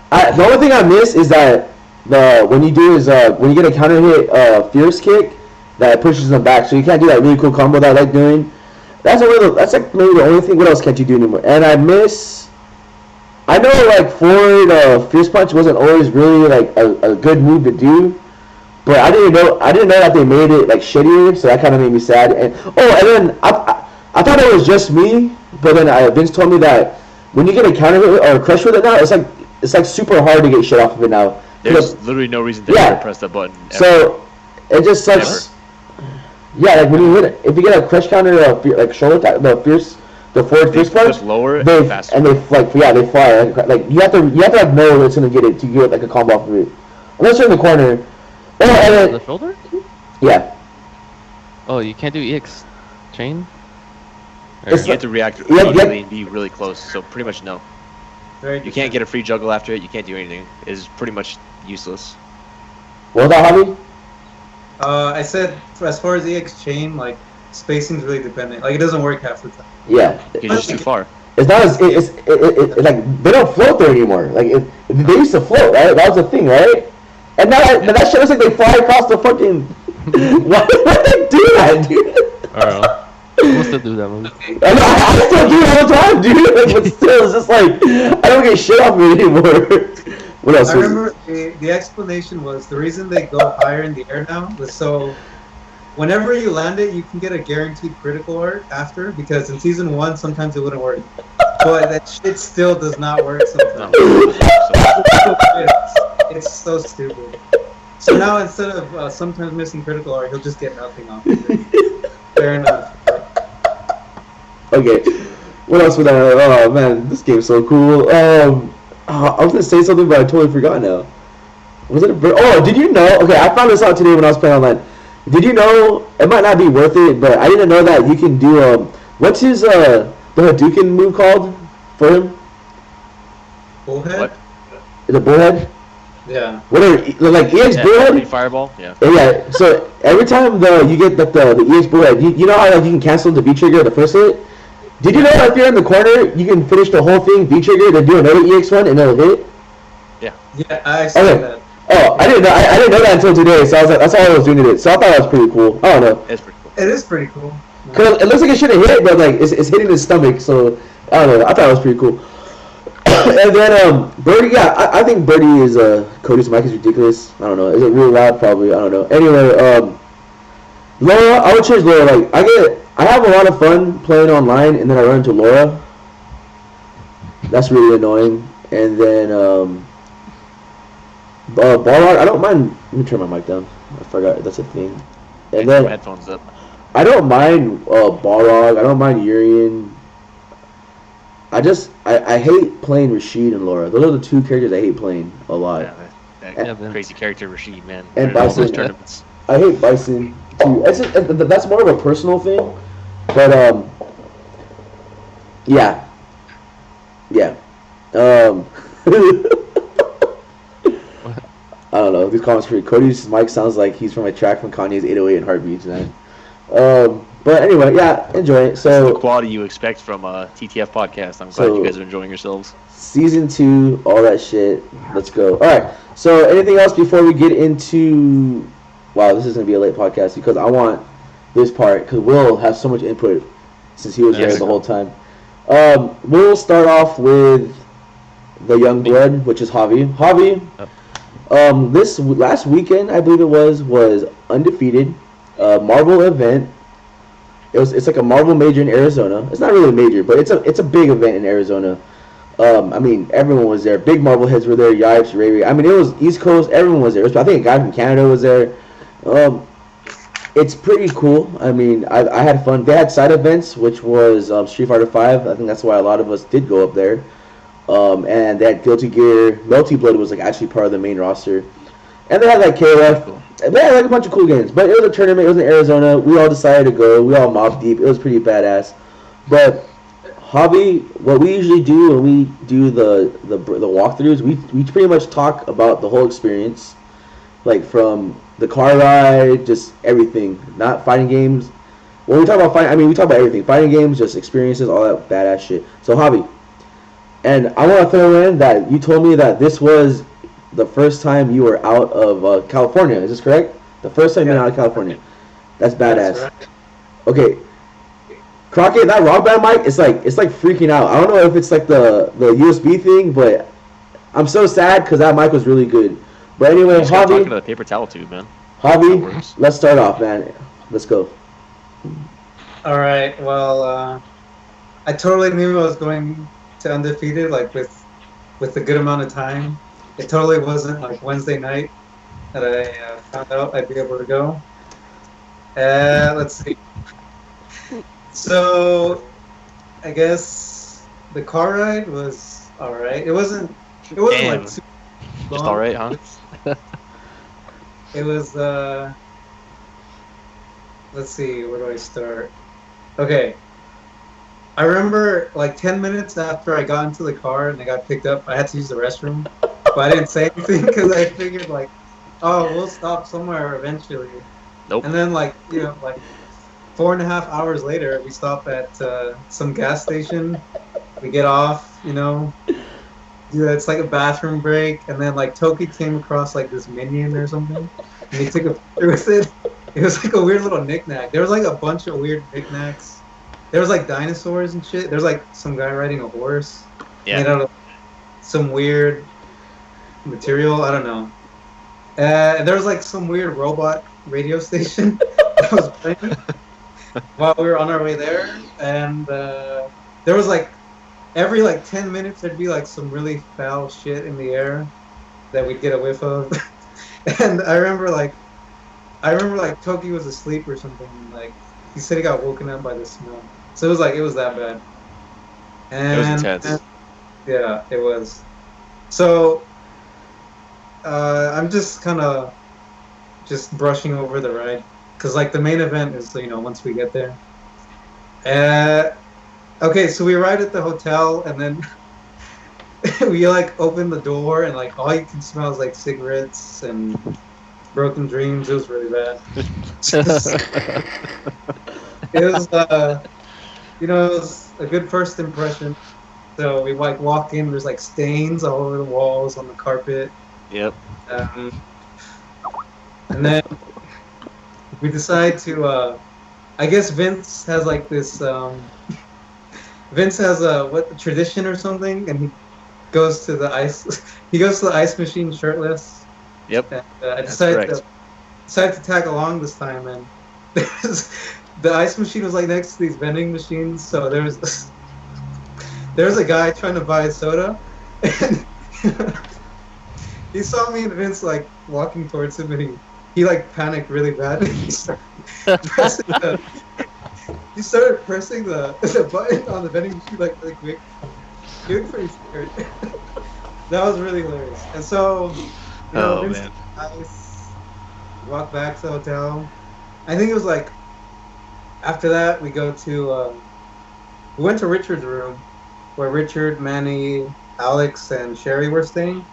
the only thing I miss is that when you get a counter hit fierce kick that pushes them back, so you can't do that really cool combo that I like doing. That's like maybe the only thing. What else can't you do anymore? And I know like forward fierce punch wasn't always really like a good move to do, but I didn't know that they made it like shittier, so that kind of made me sad. And then I thought it was just me, but then Vince told me that when you get a counter hit or a crush with it now, it's like super hard to get shit off of it now. There's literally no reason to ever press that button. Ever. So it just sucks. Yeah, like when you hit it, if you get a crush counter, like shoulder attack, the forward fierce punch, just lower it faster. And they they fly. Like you have to like know it's gonna get it to get like a combo off of it. Unless you're in the corner. The shoulder? Yeah. Oh, you can't do EX chain? You have to react immediately and be really close, so pretty much no. You can't get a free juggle after it, you can't do anything. It's pretty much useless. What was that, Javi? I said, as far as EX chain, like, spacing's really dependent. Like, it doesn't work half the time. Yeah. You're just too far. It's not as, it's like, they don't float there anymore. Like, they used to float, right? That was the thing, right? And now that shit looks like they fly across the fucking... Why did they do that, dude? I don't know. We'll still do that movie. I still do it all the time, dude. Like, but still, it's just like, I don't get shit off of it anymore. What else? I remember the explanation was the reason they go higher in the air now was so whenever you land it, you can get a guaranteed critical art after, because in season 1 sometimes it wouldn't work, but that shit still does not work sometimes. It's so stupid. So now instead of sometimes missing critical art, he'll just get nothing off of it. Fair enough. Okay, what else would I? Oh man, this game's so cool. I was gonna say something, but I totally forgot now. Was it did you know? Okay, I found this out today when I was playing online. Did you know? It might not be worth it, but I didn't know that you can do what's his the Hadouken move called for him? Bullhead? What? The bullhead? Yeah. Whatever, like EX bullhead? Fireball? Yeah. Yeah, so every time you get the EX bullhead, you know how like you can cancel the V trigger the first hit? Did you know that if you're in the corner, you can finish the whole thing, V trigger, then do another EX one, and then hit? Yeah, I saw that. Oh, I didn't know that until today, so I was like, that's all I was doing today. So I thought that was pretty cool. I don't know. It's pretty cool. It is pretty cool. Cause it looks like it should have hit, but like it's hitting his stomach, so I don't know. I thought it was pretty cool. And then Birdie, yeah, I think Birdie is Cody's mic is ridiculous. I don't know. Is it really loud? Probably. I don't know. Anyway, Laura, I would change Laura. Like I have a lot of fun playing online, and then I run into Laura. That's really annoying. And then Balrog, I don't mind. Let me turn my mic down. I forgot that's a thing. And then headphones up. I don't mind Balrog. I don't mind Urian. I hate playing Rashid and Laura. Those are the two characters I hate playing a lot. Yeah, that crazy character Rashid, man. And Bison. Tournaments. I hate Bison too. That's more of a personal thing, but yeah. I don't know. These comments for Cody's mic sounds like he's from a track from Kanye's 808 and Heartbeats, man. But anyway, yeah, enjoy it. So this is the quality you expect from a TTF podcast. I'm glad you guys are enjoying yourselves. Season 2, all that shit. Let's go. All right. So anything else before we get into? Wow, this is gonna be a late podcast because I want this part because Will has so much input since he was there the whole time. We'll start off with the young blood, which is Javi. Javi, This last weekend, I believe it was undefeated. Marvel event. It's like a Marvel major in Arizona. It's not really a major, but it's a big event in Arizona. I mean, everyone was there. Big Marvel heads were there. Yipes, Ray Ray. I mean, it was East Coast. Everyone was there. I think a guy from Canada was there. Um, it's pretty cool. I mean, I had fun. They had side events, which was Street Fighter Five. I think that's why a lot of us did go up there. And they had Guilty Gear. Melty Blood was like actually part of the main roster. And they had like KOF. Cool. They had like a bunch of cool games. But it was a tournament. It was in Arizona. We all decided to go. We all mobbed deep. It was pretty badass. But hobby, what we usually do when we do the walkthroughs, we pretty much talk about the whole experience, like from the car ride, just everything. Not fighting games. When we talk about fighting, I mean we talk about everything. Fighting games, just experiences, all that badass shit. So hobby, and I want to throw in that you told me that this was the first time you were out of California. Is this correct? The first time you've been out of California. That's badass. That's right. Okay, Crockett, that rock band mic, it's like freaking out. I don't know if it's like the USB thing, but I'm so sad because that mic was really good. But anyway, Just gotta talk Javi, into the paper towel tube, man. That Javi, works. let's start off, man. Let's go. All right. Well, I totally knew I was going to undefeated, like with a good amount of time. It totally wasn't like Wednesday night that I found out I'd be able to go. Let's see. So, I guess the car ride was all right. It wasn't. It wasn't Damn. like super Just long. all right, huh? It was. Let's see. Where do I start? Okay. I remember like 10 minutes after I got into the car and I got picked up, I had to use the restroom, but I didn't say anything because I figured like, oh, we'll stop somewhere eventually. Nope. And then like 4.5 hours later, we stop at some gas station. We get off, it's like a bathroom break, and then like Toki came across like this minion or something, and he took a picture with it. It was like a weird little knickknack. There was like a bunch of weird knickknacks. There was like dinosaurs and shit. There's like some guy riding a horse. Yeah. Made out of some weird material. I don't know. And there was like some weird robot radio station that was playing while we were on our way there. And there was like every like 10 minutes there'd be like some really foul shit in the air that we'd get a whiff of. And I remember like Toki was asleep or something. Like he said he got woken up by the smell. So it was that bad. And, It was intense. Yeah, it was. So I'm just kind of just brushing over the ride because like the main event is once we get there. Okay, so we arrived at the hotel and then we like open the door and like all you can smell is like cigarettes and broken dreams. It was really bad. It was it was a good first impression. So we like walk in, there's like stains all over the walls on the carpet. Yep. And then we decide to I guess Vince has like this Vince has a tradition or something, and he goes to the ice machine shirtless. Yep. And I That's decided correct. to tag along this time, and the ice machine was like next to these vending machines. So there was a guy trying to buy soda, and he saw me and Vince like walking towards him, and he like panicked really bad. He started pressing the button on the vending machine like really quick. He was pretty scared. That was really hilarious. And so, Oh, Vince man. and I walk back to the hotel. I think it was like after that we go to we went to Richard's room where Richard, Manny, Alex, and Sherry were staying,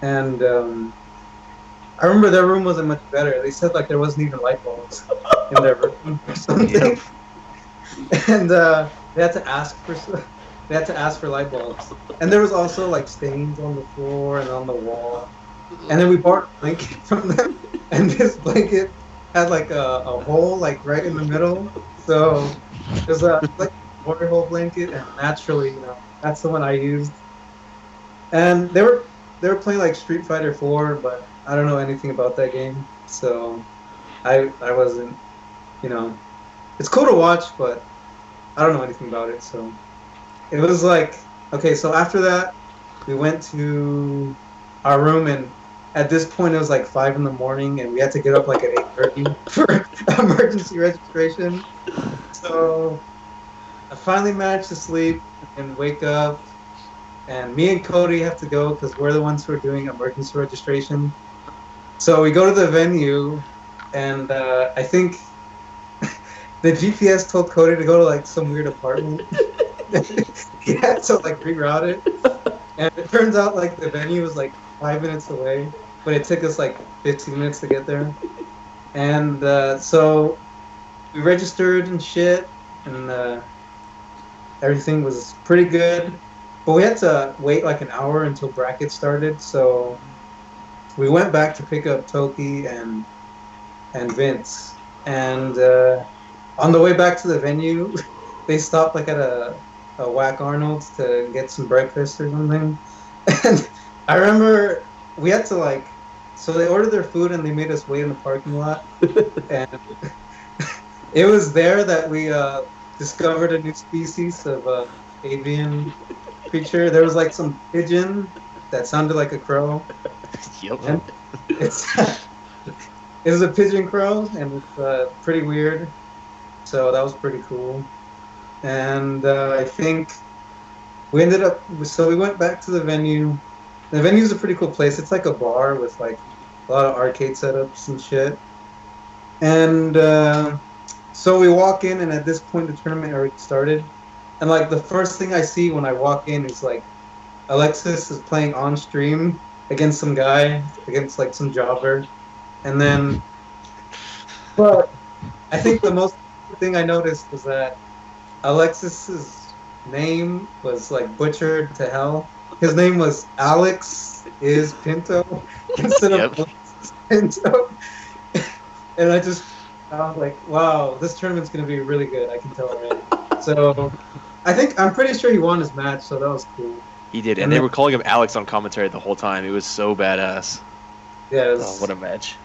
and I remember their room wasn't much better. They said like there wasn't even light bulbs in their room or something. Yep. And they had to ask for light bulbs. And there was also like stains on the floor and on the wall. And then we borrowed a blanket from them, and this blanket had like a hole like right in the middle. So it was like a water hole blanket, and naturally, that's the one I used. And they were they were playing like Street Fighter 4, but I don't know anything about that game, so I wasn't, you know, it's cool to watch, but I don't know anything about it. So it was like, okay, so after that, we went to our room, and at this point, it was like 5 in the morning, and we had to get up like at 8:30 for emergency registration. So I finally managed to sleep and wake up, and me and Cody have to go because we're the ones who are doing emergency registration. So we go to the venue, and I think the GPS told Cody to go to like some weird apartment. He had to like reroute it, and it turns out like the venue was like 5 minutes away, but it took us like 15 minutes to get there. And so we registered and shit, and everything was pretty good. But we had to wait like an hour until bracket started, so we went back to pick up Toki and Vince. And on the way back to the venue, they stopped like at a Whack Arnold's to get some breakfast or something. And I remember we had to like, so they ordered their food and they made us wait in the parking lot. And it was there that we discovered a new species of avian creature. There was like some pigeon that sounded like a crow. Yep. And it's it was a pigeon crow, and it's pretty weird. So that was pretty cool. And I think we ended up. So we went back to the venue. The venue's a pretty cool place. It's like a bar with like a lot of arcade setups and shit. And so we walk in, and at this point, the tournament already started. And like the first thing I see when I walk in is like Alexis is playing on stream against some guy, against like some jobber. And then, but I think the most thing I noticed was that Alexis's name was like butchered to hell. His name was Alex is Pinto instead of Alexis Pinto. And I was like, wow, this tournament's gonna be really good. I can tell already. So I'm pretty sure he won his match, so that was cool. He did, and they were calling him Alex on commentary the whole time. It was so badass. Yeah. Oh, what a match.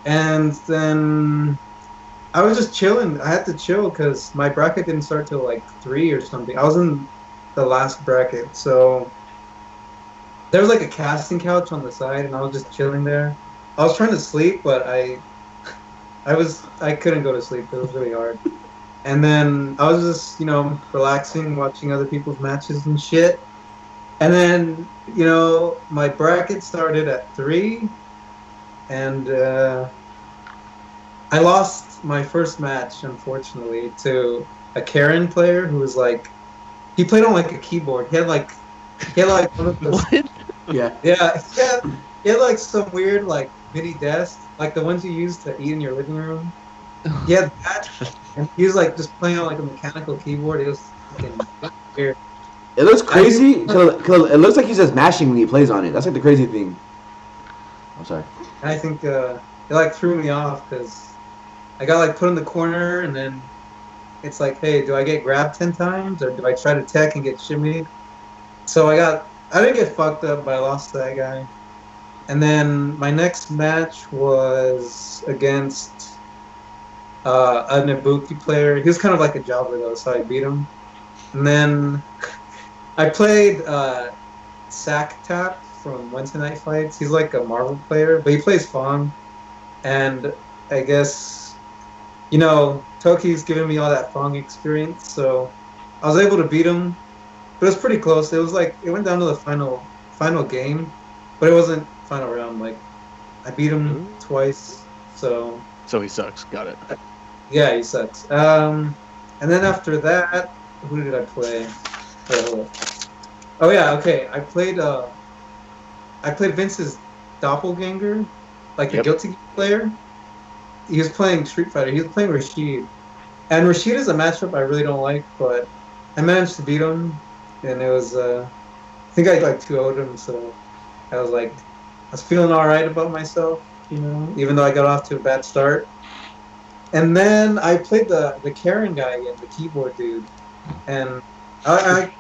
And then I was just chilling. I had to chill because my bracket didn't start till like 3 or something. I was in the last bracket, so there was like a casting couch on the side, and I was just chilling there. I was trying to sleep, but I couldn't go to sleep. It was really hard. And then I was just, relaxing, watching other people's matches and shit. And then, my bracket started at 3, and I lost my first match, unfortunately, to a Karen player who was like, he played on like a keyboard. He had like one of those. What? Yeah. Yeah, he had like some weird like MIDI desk, like the ones you use to eat in your living room. He had that, and he was like just playing on like a mechanical keyboard. It was fucking weird. It looks crazy because it looks like he's just mashing when he plays on it. That's like the crazy thing. I'm sorry. And I think it like threw me off because I got like put in the corner, and then it's like, hey, do I get grabbed 10 times or do I try to tech and get shimmied? So I didn't get fucked up, but I lost to that guy. And then my next match was against a Nabuki player. He was kind of like a jobber though, so I beat him. And then I played Sack Tap from Wednesday Night Fights. He's like a Marvel player, but he plays Fawn. And I guess, Toki's giving me all that Fong experience, so I was able to beat him. But it was pretty close. It was like, it went down to the final game, but it wasn't final round. Like, I beat him twice, so. So he sucks. Got it. Yeah, he sucks. And then after that, who did I play? Oh yeah, okay. I played Vince's doppelganger, like the Guilty Gear player. He was playing Street Fighter. He was playing Rashid. And Rashid is a matchup I really don't like, but I managed to beat him, and it was I think I like 2-0'd him, so I was feeling all right about myself, even though I got off to a bad start. And then I played the Karen guy again, the keyboard dude, and I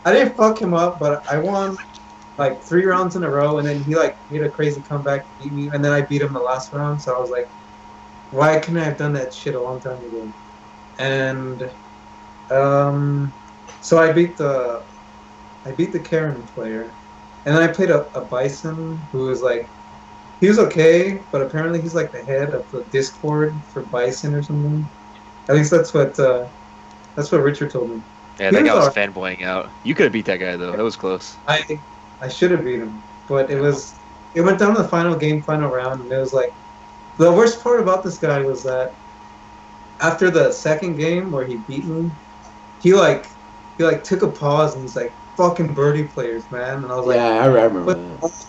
didn't fuck him up, but I won like 3 rounds in a row, and then he like made a crazy comeback, beat me, and then I beat him the last round. So I was like, why couldn't I have done that shit a long time ago? And so I beat the Karen player, and then I played a Bison who was like, he was okay, but apparently he's like the head of the Discord for Bison or something. At least that's what Richard told me. Yeah, He that guy was alright. fanboying out. You could have beat that guy though. That was close. I should have beat him, but it went down to the final game, final round, and it was like the worst part about this guy was that after the second game where he beat me, he took a pause and he's like, "Fucking birdie players, man," and I was like, Yeah, I remember "What?" that.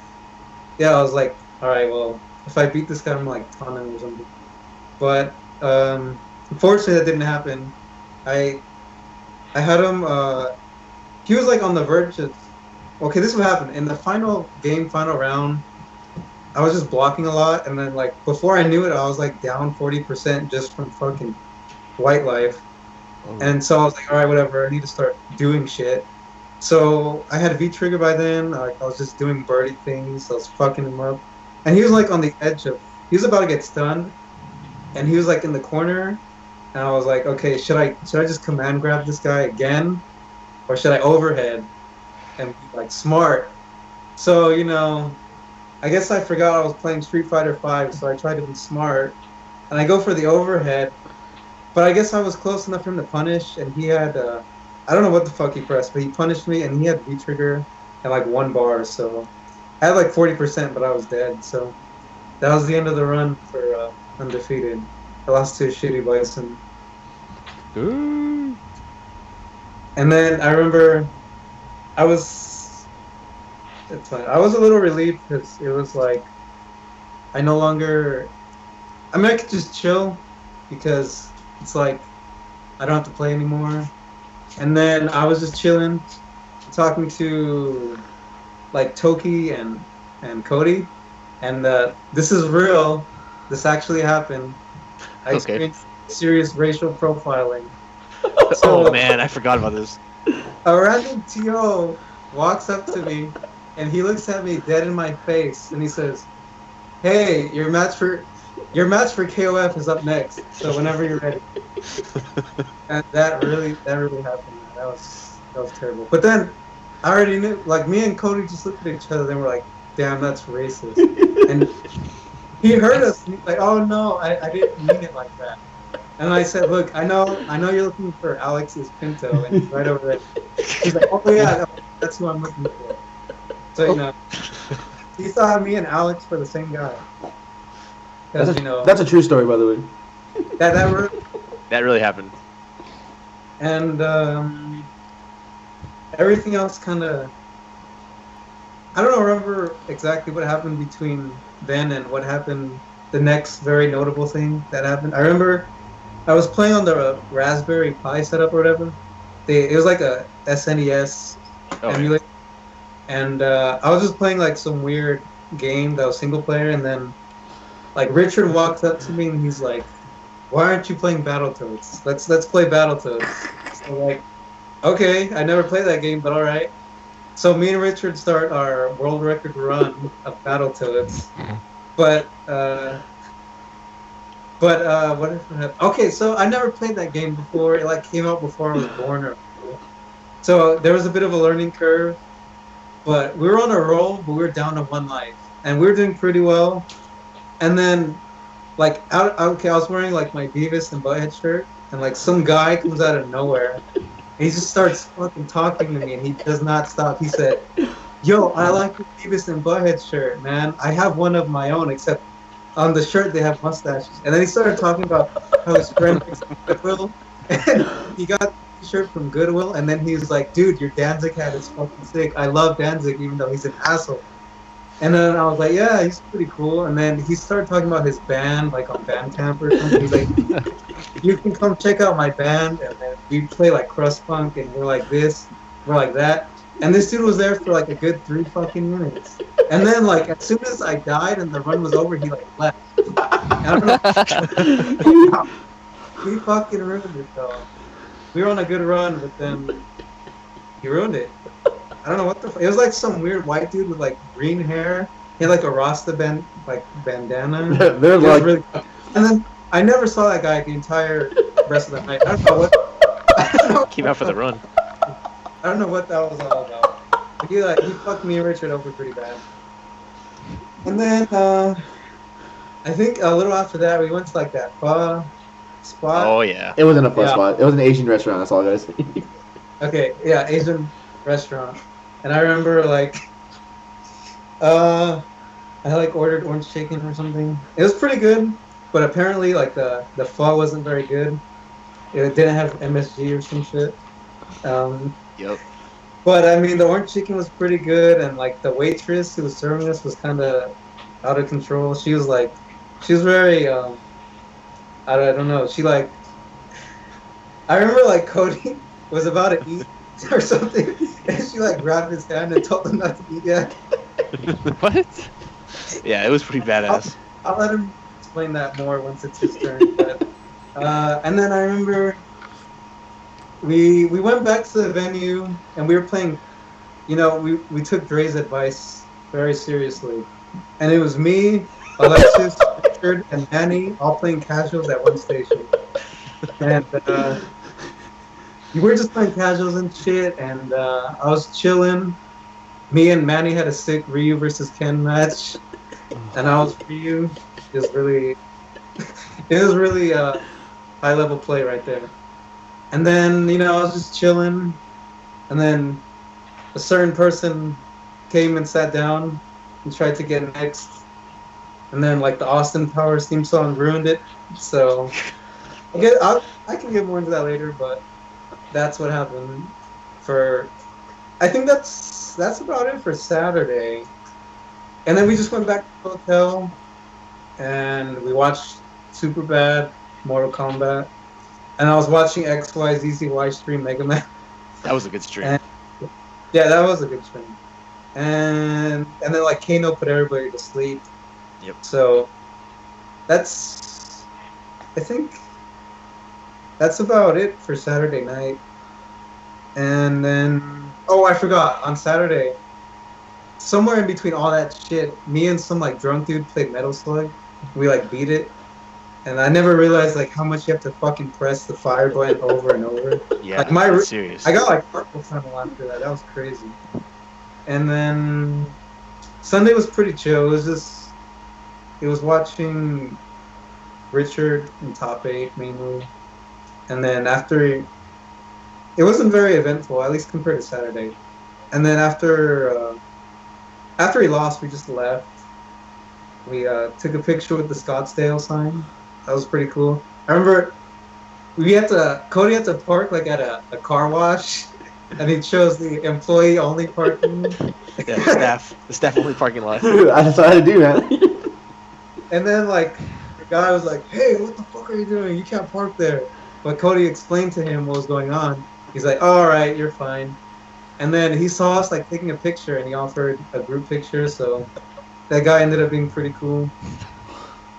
Yeah, I was like, "All right, well, if I beat this guy, I'm like taunting or something." But unfortunately, that didn't happen. I had him. He was like on the verge of. Okay, this is what happened in the final game, final round. I was just blocking a lot, and then like before I knew it, I was like down 40% just from fucking white life. And so I was like, all right, whatever. I need to start doing shit. So I had V trigger by then. Like I was just doing birdie things. I was fucking him up, and he was like on the edge of. He was about to get stunned, and he was like in the corner, and I was like, okay, should I just command grab this guy again, or should I overhead and be like smart? So I guess I forgot I was playing Street Fighter 5, so I tried to be smart, and I go for the overhead, but I guess I was close enough for him to punish, and he had I don't know what the fuck he pressed, but he punished me, and he had V trigger and like 1 bar, so I had like 40%, but I was dead. So that was the end of the run for undefeated. I lost to a shitty Bison. Ooh. And then I remember I was it's fine. I was a little relieved because it was like I no longer. I mean, I could just chill because it's like I don't have to play anymore. And then I was just chilling, talking to like Toki and Cody, and this is real. This actually happened. I Okay. experienced serious racial profiling. Oh man, I forgot about this. A random TO walks up to me and he looks at me dead in my face and he says, "Hey, your match for KOF is up next. So whenever you're ready." And that really happened. That was terrible. But then I already knew. Like me and Cody just looked at each other and we're like, "Damn, that's racist." And he heard us. And he's like, "Oh no, I didn't mean it like that." And I said, "Look, I know you're looking for Alex's Pinto, and he's right over there." He's like, "Oh yeah, that's who I'm looking for." So he thought me and Alex were the same guy. Because That's a true story, by the way. that really, That really happened. and everything else kind of. I don't remember exactly what happened between then and what happened. The next very notable thing that happened. I remember I was playing on the Raspberry Pi setup or whatever. It was like a SNES Oh, emulator, and I was just playing like some weird game that was single player, and then like Richard walks up to me and he's like, "Why aren't you playing Battletoads? Let's play Battletoads." So like, okay, I never played that game, but all right. So me and Richard start our world record run of Battletoads, but what happened? Okay, so I never played that game before. It like came out before I was born, so there was a bit of a learning curve. But we were on a roll, but we were down to 1 life, and we were doing pretty well. And then, like, I was wearing like my Beavis and Butthead shirt, and like some guy comes out of nowhere, and he just starts fucking talking to me, and he does not stop. He said, "Yo, I like your Beavis and Butthead shirt, man. I have one of my own, except on the shirt they have mustaches." And then he started talking about how his friend works at Goodwill, and he got the shirt from Goodwill, and then he was like, "Dude, your Danzig hat is fucking sick. I love Danzig, even though he's an asshole." And then I was like, "Yeah, he's pretty cool." And then he started talking about his band, like on Bandcamp or something. He's like, "You can come check out my band." And then we play like crust punk, and we're like this, we're like that. And this dude was there for like a good 3 fucking minutes. And then like as soon as I died and the run was over, he like left. I don't know. He fucking ruined it though. We were on a good run, but then he ruined it. I don't know what it was like some weird white dude with like green hair. He had like a Rasta bandana. They're It was like, really, and then I never saw that guy the entire rest of the night. I don't know what. I don't know, Came out for the run. I don't know what that was all about. But he fucked me and Richard over pretty bad. And then I think a little after that we went to like that pho spot. Oh yeah. it wasn't a fun Yeah. spot. It was an Asian restaurant. That's all I gotta say. Okay, yeah, Asian restaurant. And I remember like I like ordered orange chicken or something. It was pretty good, but apparently like the pho wasn't very good. It didn't have MSG or some shit. Yep. But I mean the orange chicken was pretty good, and like the waitress who was serving us was kind of out of control. She was very I don't know. She like I remember like Cody was about to eat or something, and she like grabbed his hand and told him not to eat yet. What? Yeah, it was pretty badass. I'll let him explain that more once it's his turn. But, and then I remember we went back to the venue and we were playing. You know, we took Dre's advice very seriously, and it was me, Alexis, Richard, and Manny all playing casuals at one station, and we were just playing casuals and shit. And I was chilling. Me and Manny had a sick Ryu versus Ken match, and I was Ryu. It was really high level play right there. And then I was just chilling, and then a certain person came and sat down and tried to get next, and then like the Austin Powers theme song ruined it. So I can get more into that later, but that's what happened. I think that's about it for Saturday. And then we just went back to the hotel and we watched Superbad, Mortal Kombat, and I was watching XYZZY stream Mega Man. That was a good stream. And, yeah, that was a good stream. And then like Kano put everybody to sleep. Yep. So I think that's about it for Saturday night. And then I forgot, on Saturday, somewhere in between all that shit, me and some like drunk dude played Metal Slug. We like beat it, and I never realized like how much you have to fucking press the fire button over and over. Yeah, like that's serious. I got like carpal tunnel after that. That was crazy. And then Sunday was pretty chill. It was watching Richard in top 8 mainly, and then after. It wasn't very eventful, at least compared to Saturday. And then after he lost, we just left. We took a picture with the Scottsdale sign. That was pretty cool. I remember Cody had to park like at a car wash, and he chose the employee only parking. Yeah, the staff only parking lot. That's what I had to do, man. And then like the guy was like, "Hey, what the fuck are you doing? You can't park there." But Cody explained to him what was going on. He's like, "All right, you're fine." And then he saw us like taking a picture, and he offered a group picture. So that guy ended up being pretty cool.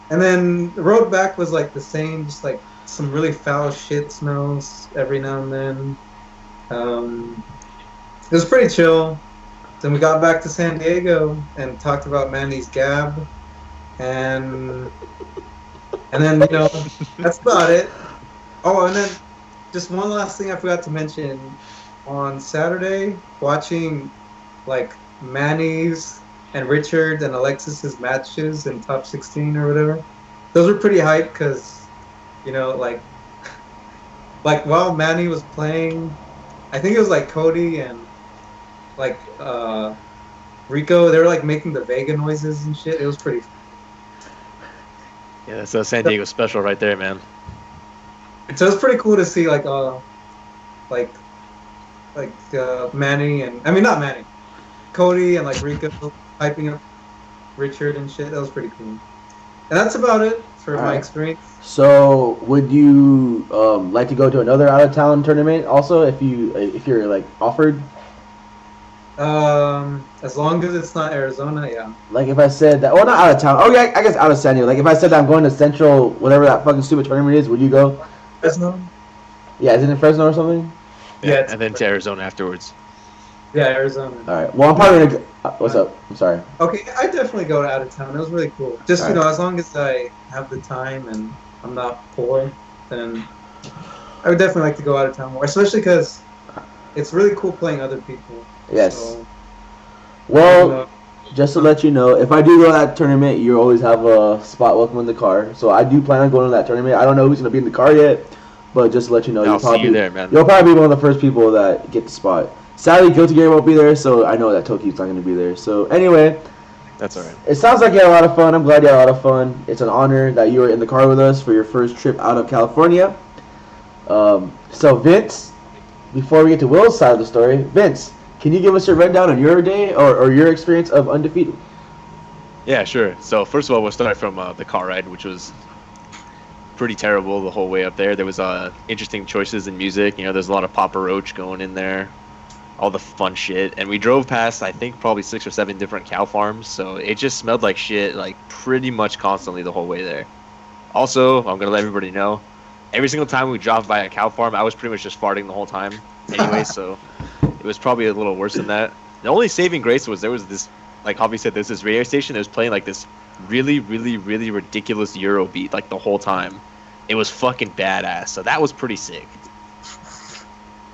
And then the road back was like the same, just like some really foul shit smells every now and then. It was pretty chill. Then we got back to San Diego and talked about Mandy's Gab, and then that's about it. Oh, and then just one last thing I forgot to mention. On Saturday, watching like Manny's and Richard and Alexis's matches in top 16 or whatever, those were pretty hype because, like while Manny was playing, I think it was like Cody and like Rico, they were like making the Vega noises and shit. It was pretty. Yeah, that's a San Diego special right there, man. So it's pretty cool to see like Manny and not Manny, Cody and like Rico hyping up Richard and shit. That was pretty cool. And that's about it for my experience. So, would you like to go to another out of town tournament also if you're like offered? As long as it's not Arizona, yeah. Like if I said that, not out of town. Oh yeah, I guess out of San Diego. Like if I said that I'm going to Central, whatever that fucking stupid tournament is, would you go? Fresno? Yeah, is it in Fresno or something? Yeah, and then to Arizona afterwards. Yeah, Arizona. All right. Well, I'm probably gonna. What's up? I'm sorry. Okay, I definitely go out of town. It was really cool. Just Alright. as long as I have the time and I'm not poor, then I would definitely like to go out of town more. Especially because it's really cool playing other people. Yes. So even Well, though just to let you know, if I do go to that tournament, you always have a spot welcome in the car. So I do plan on going to that tournament. I don't know who's gonna be in the car yet, but just to let you know, I'll see you there, man. you'll probably be one of the first people that get the spot. Sadly, Guilty Gear won't be there, so I know that Toki's not gonna be there. So anyway, That's alright. it sounds like you had a lot of fun. I'm glad you had a lot of fun. It's an honor that you were in the car with us for your first trip out of California. So Vince, before we get to Will's side of the story, Vince, can you give us a rundown on your day or your experience of Undefeated? Yeah, sure. So first of all, we'll start from the car ride, which was pretty terrible the whole way up there. There was interesting choices in music. There's a lot of Papa Roach going in there, all the fun shit. And we drove past, I think, probably 6 or 7 different cow farms. So it just smelled like shit, like pretty much constantly the whole way there. Also, I'm gonna let everybody know, every single time we drove by a cow farm, I was pretty much just farting the whole time. Anyway, so it was probably a little worse than that. The only saving grace was there was this, like Javi said, there's this radio station that was playing like this really, really, really ridiculous Euro beat like the whole time. It was fucking badass. So that was pretty sick.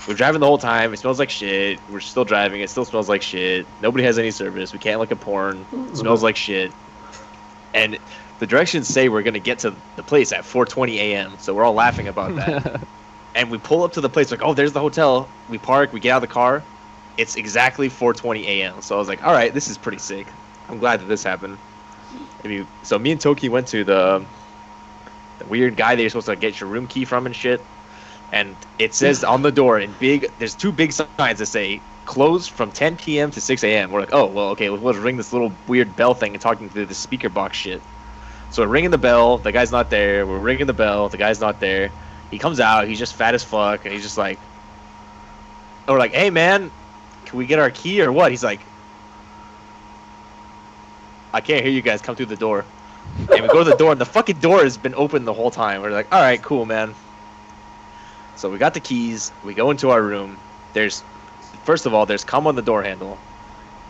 We're driving the whole time. It smells like shit. We're still driving. It still smells like shit. Nobody has any service. We can't look at porn. It smells like shit. And the directions say we're going to get to the place at 4:20 a.m. So we're all laughing about that. And we pull up to the place like, oh, there's the hotel. We park. We get out of the car. It's exactly 4:20 a.m. So I was like, all right, this is pretty sick. I'm glad that this happened. So me and Toki went to the weird guy that you're supposed to get your room key from and shit. And it says on the door in big, there's 2 big signs that say closed from 10 p.m. to 6 a.m. We're like, oh, well, okay, let's ring this little weird bell thing and talking through the speaker box shit. So we're ringing the bell, the guy's not there. We're ringing the bell, the guy's not there. He comes out, he's just fat as fuck, and he's just like, oh, we're like, hey man, can we get our key or what? He's like, I can't hear you guys, come through the door. And we go to the door, and the fucking door has been open the whole time. We're like, all right, cool, man. So we got the keys. We go into our room. First of all, there's cum on the door handle.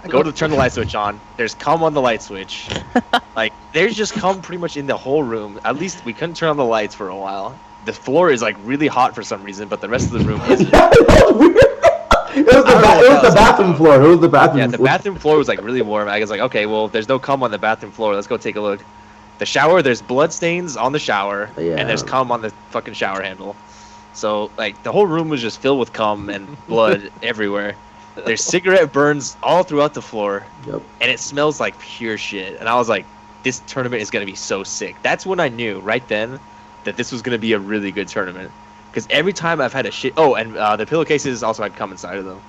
I go to turn the light switch on. There's cum on the light switch. Like, there's just cum pretty much in the whole room. At least we couldn't turn on the lights for a while. The floor is, like, really hot for some reason, but the rest of the room isn't. It was the bathroom floor. It was the bathroom. Yeah, the bathroom floor was like really warm. I was like, okay, well, there's no cum on the bathroom floor. Let's go take a look. The shower, there's blood stains on the shower, and there's cum on the fucking shower handle. So like the whole room was just filled with cum and blood everywhere. There's cigarette burns all throughout the floor, and it smells like pure shit. And I was like, this tournament is gonna be so sick. That's when I knew right then that this was gonna be a really good tournament. Because every time I've had a shit... Oh, and the pillowcases also had cum inside of them.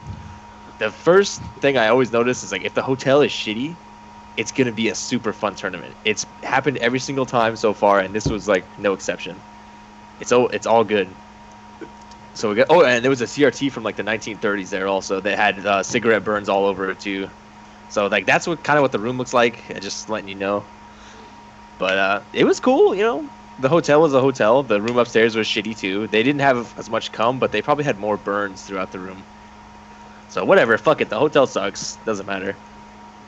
The first thing I always notice is, like, if the hotel is shitty, it's going to be a super fun tournament. It's happened every single time so far, and this was, like, no exception. It's all good. So we got... Oh, and there was a CRT from, like, the 1930s there also that had cigarette burns all over it, too. So, like, that's kind of what the room looks like. Just letting you know. But it was cool, The hotel was a hotel. The room upstairs was shitty too. They didn't have as much cum, but they probably had more burns throughout the room. So whatever, fuck it. The hotel sucks. Doesn't matter.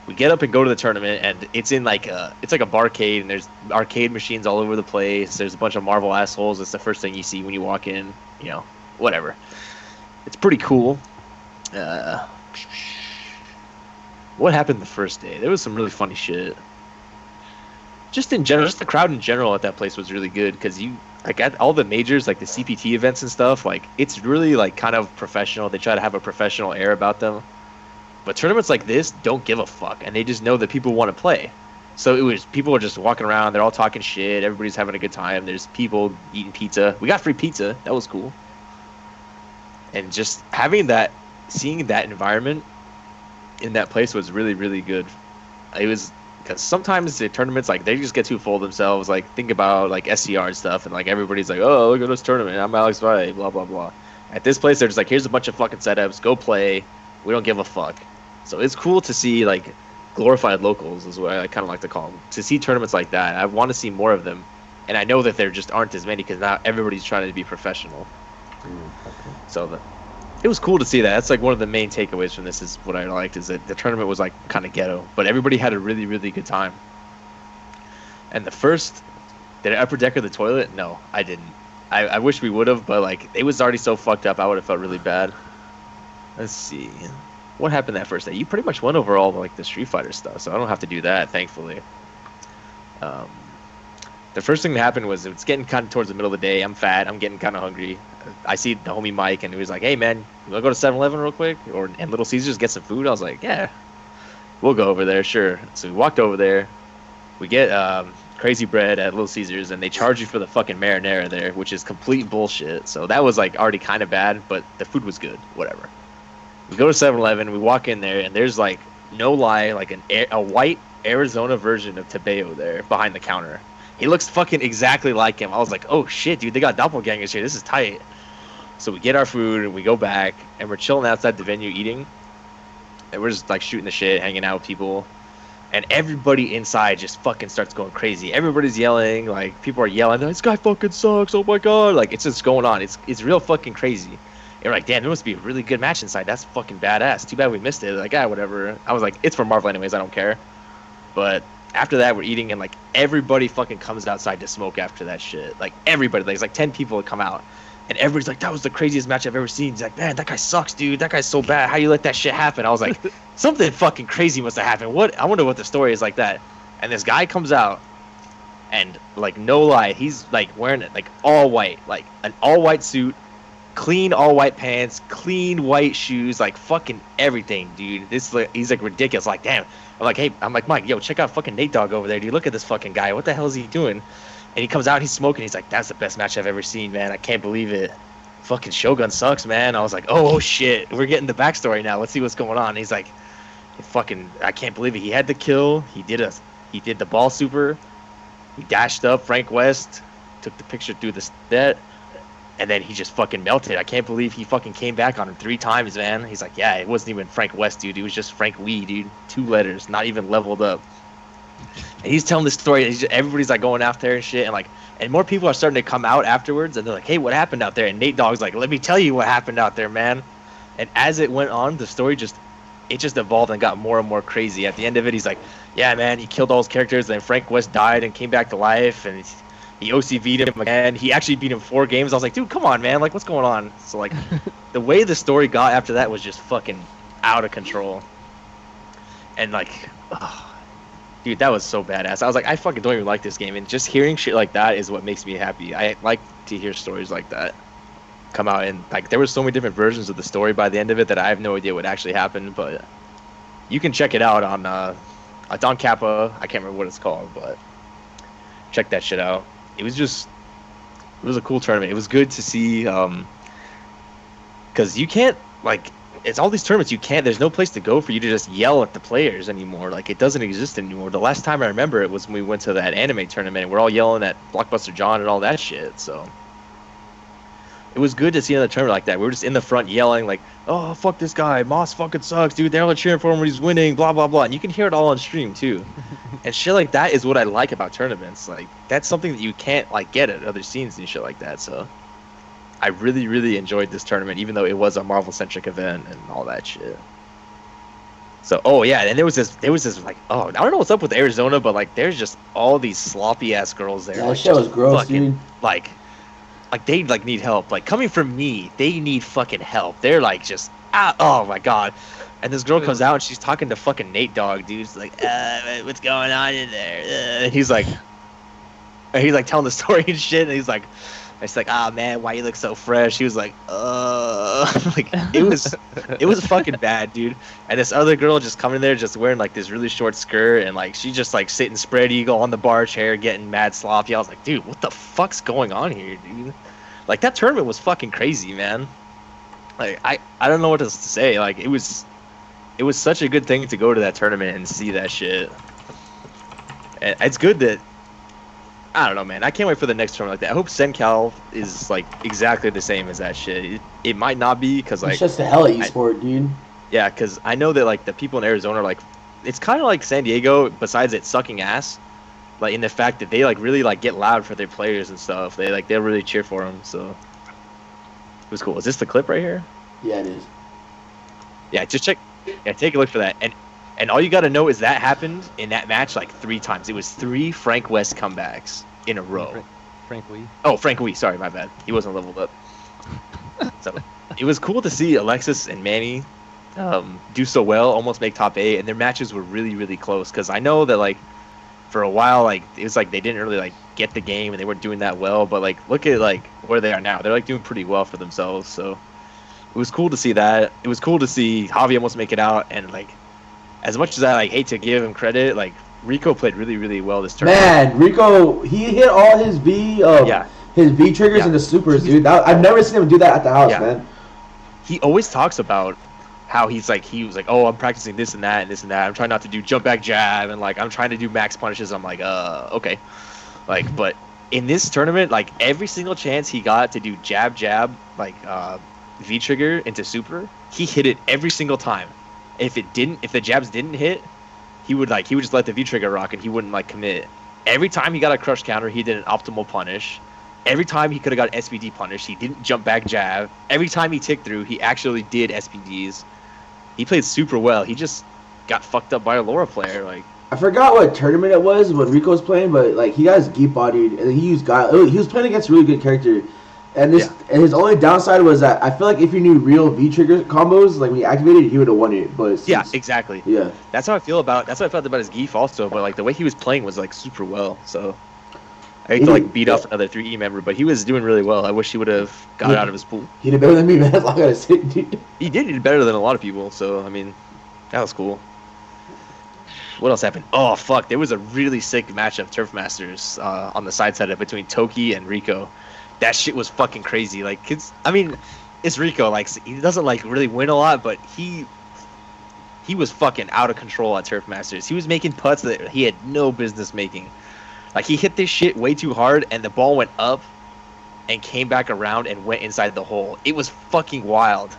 We get up and go to the tournament, and it's in like a barcade, and there's arcade machines all over the place. There's a bunch of Marvel assholes. It's the first thing you see when you walk in. Whatever. It's pretty cool. What happened the first day? There was some really funny shit. Just in general, just the crowd in general at that place was really good because at all the majors, like the CPT events and stuff, like it's really like kind of professional. They try to have a professional air about them. But tournaments like this don't give a fuck, and they just know that people want to play. So people are just walking around, they're all talking shit, everybody's having a good time. There's people eating pizza. We got free pizza. That was cool. And just seeing that environment in that place was really, really good. It was... Because sometimes the tournaments, like, they just get too full of themselves. Like, think about, like, SCR and stuff, and, like, everybody's like, oh, look at this tournament. I'm Alex Valle, blah, blah, blah. At this place, they're just like, here's a bunch of fucking setups. Go play. We don't give a fuck. So it's cool to see, like, glorified locals is what I kind of like to call them. To see tournaments like that, I want to see more of them. And I know that there just aren't as many because now everybody's trying to be professional. So it was cool to see that. That's like one of the main takeaways from this is what I liked is that the tournament was like kind of ghetto, but everybody had a really, really good time. And the first, did I upper decker the toilet? No, I didn't. I wish we would have, but like it was already so fucked up, I would have felt really bad. Let's see. What happened that first day? You pretty much went over all like the Street Fighter stuff, so I don't have to do that, thankfully. The first thing that happened was it's getting kind of towards the middle of the day. I'm fat. I'm getting kind of hungry. I see the homie Mike, and he was like, "Hey man, you wanna go to 7-Eleven real quick, and Little Caesars get some food?" I was like, "Yeah, we'll go over there, sure." So we walked over there. We get crazy bread at Little Caesars, and they charge you for the fucking marinara there, which is complete bullshit. So that was like already kind of bad, but the food was good. Whatever. We go to 7-Eleven. We walk in there, and there's like no lie, like a white Arizona version of Tebeo there behind the counter. He looks fucking exactly like him. I was like, oh shit, dude, they got doppelgangers here. This is tight. So we get our food and we go back and we're chilling outside the venue eating. And we're just like shooting the shit, hanging out with people. And everybody inside just fucking starts going crazy. Everybody's yelling, like people are yelling, this guy fucking sucks, oh my god. Like it's just going on. It's real fucking crazy. And we're like, damn, there must be a really good match inside. That's fucking badass. Too bad we missed it. Like, whatever. I was like, it's for Marvel anyways, I don't care. But after that, we're eating, and like everybody fucking comes outside to smoke after that shit. Like everybody, there's like 10 people that come out, and everybody's like, "That was the craziest match I've ever seen." He's like, "Man, that guy sucks, dude. That guy's so bad. How you let that shit happen?" I was like, something fucking crazy must have happened. What? I wonder what the story is like that. And this guy comes out, and like no lie, he's like wearing like all white, like an all white suit, clean all white pants, clean white shoes, like fucking everything, dude. This like he's like ridiculous. Like damn. I'm like, hey, I'm like, Mike, yo, check out fucking Nate Dogg over there, dude. Look at this fucking guy. What the hell is he doing? And he comes out, he's smoking. He's like, that's the best match I've ever seen, man. I can't believe it. Fucking Shogun sucks, man. I was like, oh shit, we're getting the backstory now. Let's see what's going on. And he's like, fucking, I can't believe it. He had the kill. He did the ball super. He dashed up Frank West, took the picture through the set. And then he just fucking melted. I can't believe he fucking came back on him 3 times, man. He's like, yeah, it wasn't even Frank West, dude. It was just Frank Lee, dude. 2 letters, not even leveled up. And he's telling this story. And everybody's like going out there and shit. And more people are starting to come out afterwards. And they're like, hey, what happened out there? And Nate Dogg's like, let me tell you what happened out there, man. And as it went on, the story just evolved and got more and more crazy. At the end of it, he's like, yeah, man, he killed all his characters. And then Frank West died and came back to life. And he OCV'd him again. He actually beat him 4 games. I was like, dude, come on, man. Like, what's going on? So, like, the way the story got after that was just fucking out of control. And, like, dude, that was so badass. I was like, I fucking don't even like this game. And just hearing shit like that is what makes me happy. I like to hear stories like that come out. And, like, there were so many different versions of the story by the end of it that I have no idea what actually happened. But you can check it out on Don Kappa. I can't remember what it's called, but check that shit out. It was a cool tournament. It was good to see, because you can't, like, it's all these tournaments, there's no place to go for you to just yell at the players anymore. Like, it doesn't exist anymore. The last time I remember it was when we went to that anime tournament, and we're all yelling at Blockbuster John and all that shit, so it was good to see another tournament like that. We were just in the front yelling, like, oh, fuck this guy, Moss fucking sucks, dude, they're all cheering for him when he's winning, blah, blah, blah, and you can hear it all on stream, too. And shit like that is what I like about tournaments. Like, that's something that you can't, like, get at other scenes and shit like that, so I really, really enjoyed this tournament, even though it was a Marvel-centric event and all that shit. So, oh, yeah, and there was this, like, oh, I don't know what's up with Arizona, but, like, there's just all these sloppy-ass girls there. Yeah, like, that shit was gross, fucking, dude. Like, they, like, need help. Like, coming from me, they need fucking help. They're, like, just, oh, my God. And this girl comes out, and she's talking to fucking Nate Dogg, dude. She's like, what's going on in there? And he's like, telling the story and shit, and he's like, it's like, ah, man, why you look so fresh? He was like, like, it was fucking bad, dude. And this other girl just coming there, just wearing, like, this really short skirt, and, like, she just, like, sitting spread eagle on the bar chair, getting mad sloppy. I was like, dude, what the fuck's going on here, dude? Like, that tournament was fucking crazy, man. Like, I don't know what to say. Like, it was such a good thing to go to that tournament and see that shit. And it's good that, I don't know, man. I can't wait for the next tournament like that. I hope Sencal is, like, exactly the same as that shit. It might not be, because, like, it's just a hell of esport, dude. Yeah, because I know that, like, the people in Arizona are, like, it's kind of like San Diego, besides it sucking ass, like, in the fact that they, like, really, like, get loud for their players and stuff. They'll really cheer for them, so it was cool. Is this the clip right here? Yeah, it is. Yeah, just check. Yeah, take a look for that. And all you got to know is that happened in that match like 3 times. It was 3 Frank West comebacks in a row. Frank Wee. Oh, Frank Wee. Sorry, my bad. He wasn't leveled up. So it was cool to see Alexis and Manny do so well, almost make top 8, and their matches were really, really close. Because I know that like for a while, like it was like they didn't really like get the game and they weren't doing that well. But like look at like where they are now. They're like doing pretty well for themselves. So it was cool to see that. It was cool to see Javi almost make it out, and like as much as I like hate to give him credit, like Rico played really, really well this tournament. Man, Rico, he hit all his his V triggers and the supers, dude. I've never seen him do that at the house, man. He always talks about how he was like, oh, I'm practicing this and that and this and that. I'm trying not to do jump back jab, and like I'm trying to do max punishes. I'm like, okay, like, but in this tournament, like every single chance he got to do jab, like V trigger into super, he hit it every single time. If the jabs didn't hit, he would just let the V trigger rock and he wouldn't like commit. Every time he got a crush counter, he did an optimal punish. Every time he could have got SPD punish, he didn't jump back jab. Every time he ticked through, he actually did SPDs. He played super well. He just got fucked up by a Laura player. Like I forgot what tournament it was when Rico was playing, but like he got his geek bodied and he used he was playing against a really good character. And and his only downside was that I feel like if he knew real V trigger combos, like when he activated, he would have won it. But yeah, exactly. Yeah, that's how I felt about his Geef also. But like the way he was playing was like super well. So I hate to like beat off another 3E member, but he was doing really well. I wish he would have got out of his pool. He did better than me, man. That's all I gotta say, dude. He did better than a lot of people. So I mean, that was cool. What else happened? Oh fuck! There was a really sick matchup, Turf Masters, on the side setup between Toki and Rico. That shit was fucking crazy. Like, it's Rico. Like, he doesn't like really win a lot, but he was fucking out of control at Turf Masters. He was making putts that he had no business making. Like, he hit this shit way too hard, and the ball went up and came back around and went inside the hole. It was fucking wild.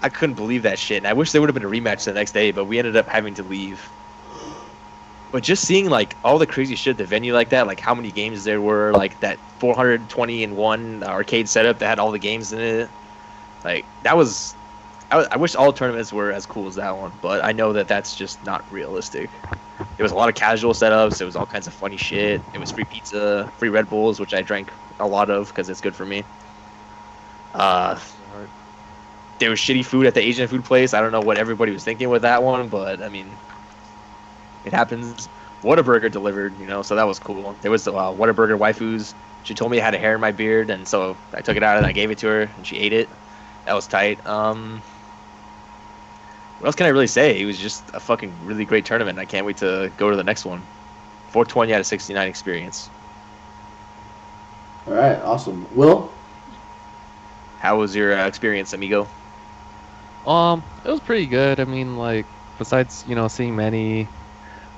I couldn't believe that shit. And I wish there would have been a rematch the next day, but we ended up having to leave. But just seeing like all the crazy shit at the venue like that, like how many games there were, like that 420-in-1 arcade setup that had all the games in it, like that was. I wish all tournaments were as cool as that one, but I know that that's just not realistic. There was a lot of casual setups. There was all kinds of funny shit. It was free pizza, free Red Bulls, which I drank a lot of because it's good for me. There was shitty food at the Asian food place. I don't know what everybody was thinking with that one, but I mean. It happens. Whataburger delivered, so that was cool. There was Whataburger waifus. She told me I had a hair in my beard, and so I took it out and I gave it to her, and she ate it. That was tight. What else can I really say? It was just a fucking really great tournament. I can't wait to go to the next one. 420 out of 69 experience. All right, awesome. Will? How was your experience, amigo? It was pretty good. I mean, like, besides, seeing Manny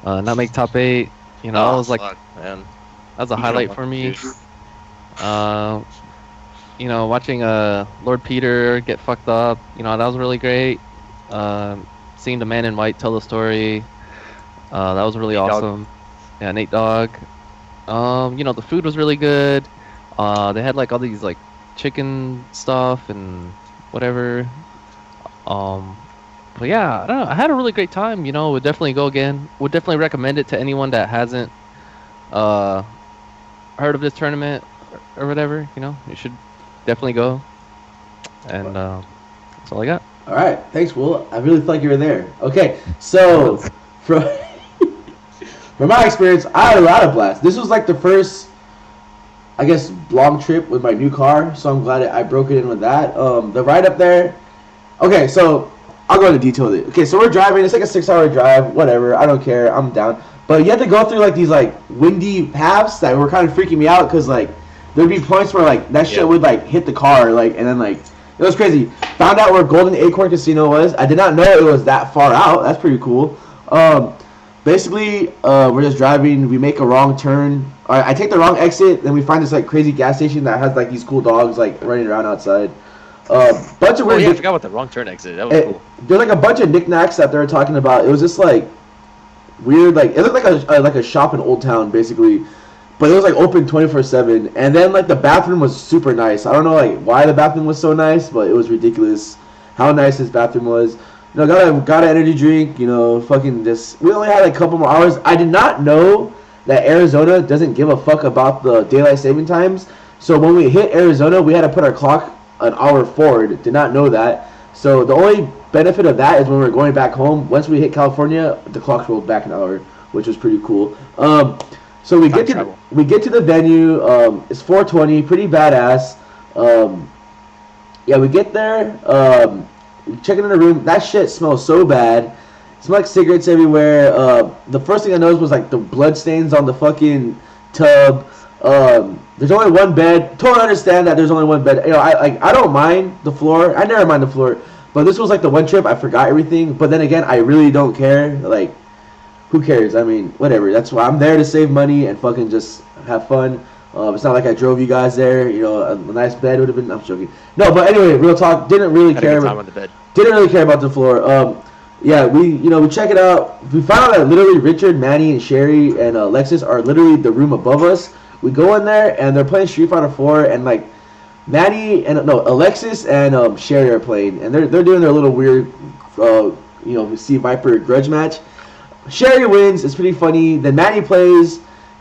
not make top 8, I was like, man. That was a highlight for me. Watching Lord Peter get fucked up, that was really great. Seeing the man in white tell the story, that was really awesome. Yeah, Nate Dogg. The food was really good. They had like all these like chicken stuff and whatever. But yeah, I don't know. I had a really great time. Would definitely go again. Would definitely recommend it to anyone that hasn't heard of this tournament or whatever. You should definitely go. And that's all I got. All right, thanks, Will. I really felt like you were there. Okay, so from my experience, I had a lot of blast. This was like the first, I guess, long trip with my new car, so I'm glad I broke it in with that. The ride up there. Okay, so I'll go into detail with it. Okay, so we're driving. It's like a 6-hour drive. Whatever. I don't care. I'm down. But you have to go through like these like windy paths that were kind of freaking me out because like there'd be points where like that shit would like hit the car like and then like it was crazy. Found out where Golden Acorn Casino was. I did not know it was that far out. That's pretty cool. Basically, we're just driving. We make a wrong turn. I take the wrong exit. Then we find this like crazy gas station that has like these cool dogs like running around outside. Bunch of weird. I forgot about the wrong turn exit. That was cool. There's like a bunch of knickknacks that they were talking about. It was just like weird. Like it looked like a shop in Old Town basically, but it was like open 24/7. And then like the bathroom was super nice. I don't know like why the bathroom was so nice, but it was ridiculous. how nice his bathroom was. You know, got an energy drink. You know, fucking just. We only had like a couple more hours. I did not know that Arizona doesn't give a fuck about the daylight saving times. So when we hit Arizona, we had to put our clock an hour forward. Did not know that. So the only benefit of that is when we're going back home. Once we hit California, the clock rolled back an hour, which was pretty cool. So we get to the venue. It's 4:20, pretty badass. Yeah, we get there. We check in the room. That shit smells so bad. It smells like cigarettes everywhere. The first thing I noticed was like the blood stains on the fucking tub. There's only one bed. Totally understand that there's only one bed. You know, I don't mind the floor. I never mind the floor. But this was like the one trip I forgot everything. But then again, I really don't care. Like, who cares? I mean, whatever. That's why I'm there to save money and fucking just have fun. It's not like I drove you guys there. You know, a nice bed would have been. I'm joking. No, but anyway, real talk. Didn't really care. Time on the bed. Didn't really care about the floor. Yeah, we check it out. We found out that literally Richard, Manny, and Sherry and Alexis are literally the room above us. We go in there and they're playing Street Fighter 4 and like Alexis and Sherry are playing and they're doing their little weird Sea Viper grudge match. Sherry wins. It's pretty funny. Then Manny plays,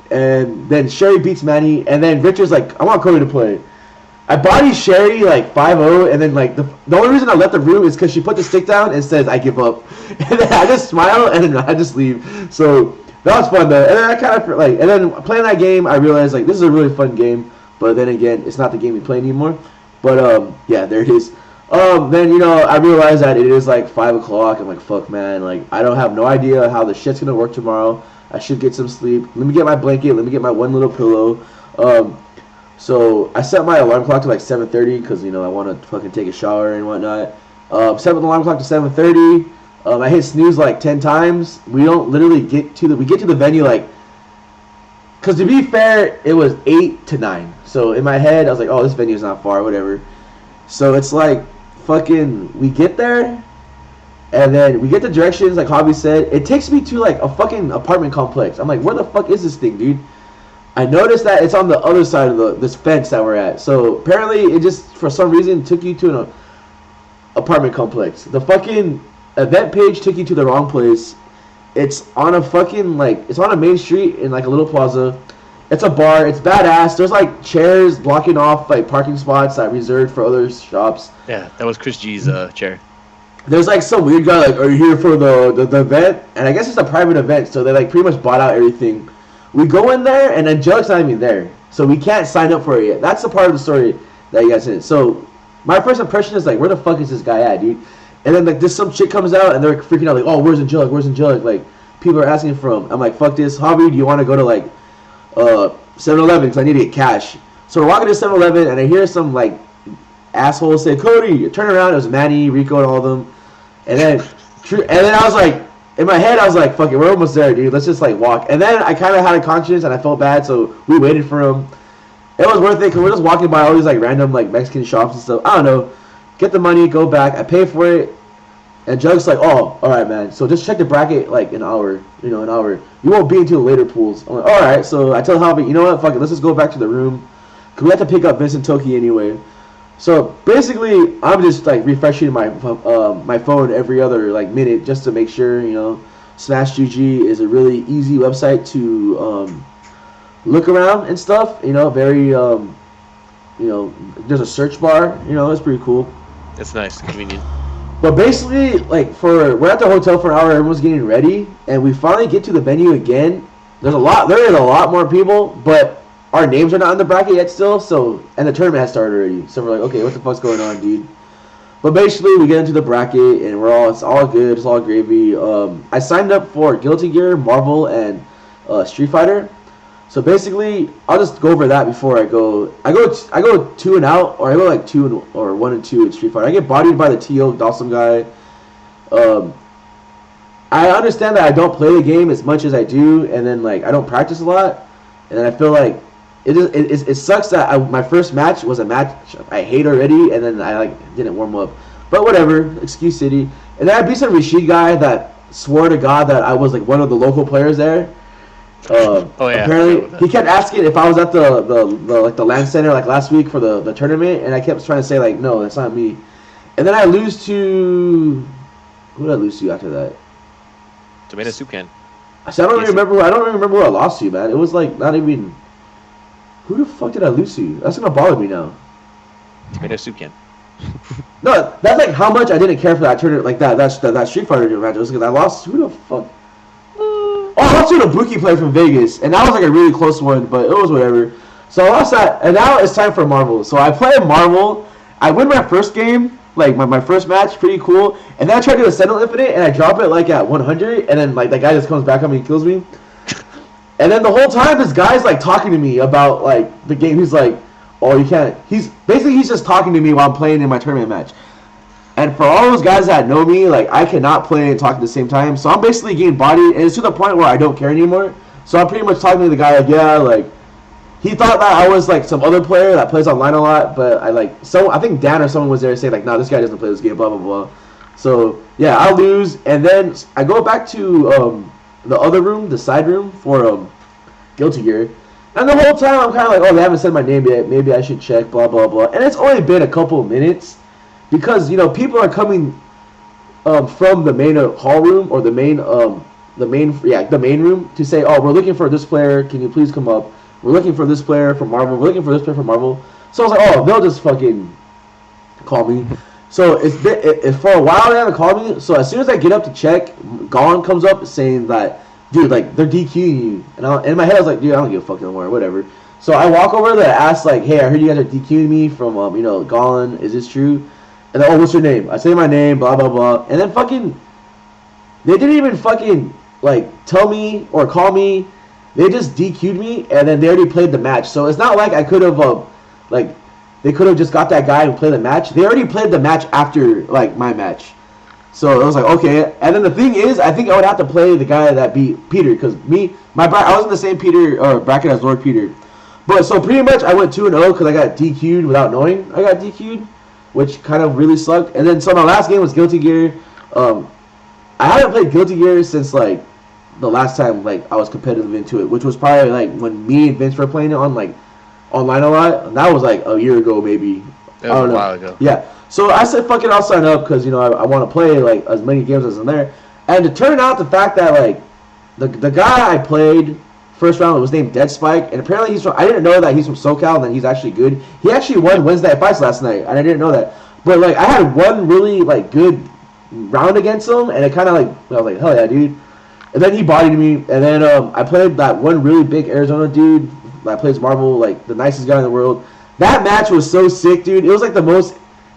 and then Sherry beats Manny, and then Richard's like, I want Cody to play. I bodied Sherry like 5-0, and then like the only reason I left the room is because she put the stick down and says I give up, and then I just smile and then I just leave. So that was fun though. And then I kind of like, and then playing that game, I realized like this is a really fun game, but then again, it's not the game we play anymore. But yeah, there it is. Then I realized that it is like 5 o'clock. I'm like, fuck, man. Like, I don't have no idea how the shit's gonna work tomorrow. I should get some sleep. Let me get my blanket. Let me get my one little pillow. So I set my alarm clock to like 7:30 because I want to fucking take a shower and whatnot. Set the alarm clock to 7:30. I hit snooze like 10 times. We don't literally get to the venue like. Cause to be fair, it was 8 to 9. So in my head, I was like, oh, this venue's not far, whatever. So it's like. Fucking, we get there, and then we get the directions, like Javi said. It takes me to like a fucking apartment complex. I'm like, where the fuck is this thing, dude? I noticed that it's on the other side of this fence that we're at. So apparently, it just for some reason took you to an apartment complex. The fucking event page took you to the wrong place. It's on a fucking it's on a main street in like a little plaza. It's a bar. It's badass. There's like chairs blocking off like parking spots that are reserved for other shops. Yeah, that was Chris G's chair. There's like some weird guy like, are you here for the event? And I guess it's a private event, so they like pretty much bought out everything. We go in there, and then Jug's not even there, so we can't sign up for it yet. That's the part of the story that you guys in. So my first impression is like, where the fuck is this guy at, dude? And then like this some chick comes out, and they're freaking out like, oh, where's the Jug? Where's the Jug? Like people are asking for him. I'm like, fuck this, Javi. Do you want to go to like 7-Eleven because I need to get cash? So we're walking to 7-Eleven, and I hear some like asshole say, Cody. Turn around, it was Manny, Rico, and all of them. And then I was like, in my head, I was like, fuck it, we're almost there, dude. Let's just like walk. And then I kind of had a conscience, and I felt bad, so we waited for him. It was worth it because we're just walking by all these like random like Mexican shops and stuff. I don't know. Get the money, go back. I pay for it. And Jug's like, oh, all right, man. So just check the bracket like an hour. An hour. You won't be until the later pools. I'm like, all right. So I tell Javi, you know what? Fuck it. Let's just go back to the room. Because we have to pick up Vincent Toki anyway. So basically, I'm just like refreshing my phone every other like minute just to make sure, Smash GG is a really easy website to look around and stuff. Very there's a search bar. It's pretty cool. That's nice, convenient. But basically, like we're at the hotel for an hour. Everyone's getting ready, and we finally get to the venue again. There is a lot more people, but our names are not in the bracket yet still. So, and the tournament has started already. So we're like, okay, what the fuck's going on, dude? But basically, we get into the bracket, and it's all good. It's all gravy. I signed up for Guilty Gear, Marvel, and Street Fighter. So basically, I'll just go over that before I go. I go 2 and out, or I go like 2 or 1 and 2 in Street Fighter. I get bodied by the T.O. Dawson guy. I understand that I don't play the game as much as I do, and then like I don't practice a lot, and then I feel like it sucks that my first match was a match I hate already, and then I like didn't warm up. But whatever, excuse city. And then I beat some Rashid guy that swore to God that I was like one of the local players there. Apparently, he kept asking if I was at the LAN center like last week for the tournament, and I kept trying to say like, no, that's not me. And And then I lose to who did I lose to after that? Tomato soup can. So I don't Yes, even remember. I don't even remember who I lost to, man. It was like not even. Who the fuck did I lose to? That's gonna bother me now. Tomato soup can. No, that's like how much I didn't care for that tournament, like that Street Fighter match. It was because I lost. Who the fuck? Oh, I lost to the Buki player from Vegas, and that was like a really close one, but it was whatever. So I lost that, and now it's time for Marvel. So I play Marvel. I win my first game, like my first match, pretty cool. And then I try to do a Sentinel Infinite, and I drop it like at 100, and then like that guy just comes back on me and kills me. And then the whole time, this guy's like talking to me about like the game. He's like, "Oh, you can't." He's just talking to me while I'm playing in my tournament match. And for all those guys that know me, like I cannot play and talk at the same time. So I'm basically getting bodied, and it's to the point where I don't care anymore. So I'm pretty much talking to the guy like, yeah, like he thought that I was like some other player that plays online a lot, but I think Dan or someone was there to say like, no, this guy doesn't play this game, blah blah blah. So yeah, I lose, and then I go back to the other room, the side room for Guilty Gear. And the whole time I'm kind of like, oh, they haven't said my name yet. Maybe I should check, blah, blah, blah. And it's only been a couple of minutes because, you know, people are coming from the main hall room or the main room to say, oh, we're looking for this player. Can you please come up? We're looking for this player from Marvel. We're looking for this player from Marvel. So I was like, oh, they'll just fucking call me. So it's for a while they haven't called me. So as soon as I get up to check, Gone comes up saying that, dude, like, they're DQing you. And in my head, I was like, dude, I don't give a fuck no more, whatever. So I walk over there and ask, like, hey, I heard you guys are DQing me from, Gone. Is this true? And then, oh, what's your name? I say my name, blah, blah, blah. And then fucking, they didn't even fucking, like, tell me or call me. They just DQ'd me, and then they already played the match. So it's not like I could have, they could have just got that guy and played the match. They already played the match after, like, my match. So I was like, okay. And then the thing is, I think I would have to play the guy that beat Peter, because I was in the same bracket as Lord Peter. But so pretty much I went 2-0 because I got DQ'd without knowing I got DQ'd, which kind of really sucked. And then so my last game was Guilty Gear. I haven't played Guilty Gear since like the last time like I was competitive into it, which was probably like when me and Vince were playing it on like online a lot. And that was like a year ago maybe. That was a while ago. Yeah. So I said, fuck it, I'll sign up because, you know, I want to play, like, as many games as in there. And it turned out the fact that, like, the guy I played first round was named Dead Spike. And apparently I didn't know that he's from SoCal and that he's actually good. He actually won Wednesday Night Fights last night, and I didn't know that. But, like, I had one really, like, good round against him, and it kind of, like, I was like, hell yeah, dude. And then he bodied me, and then I played that one really big Arizona dude that plays Marvel, like, the nicest guy in the world. That match was so sick, dude. It was, like,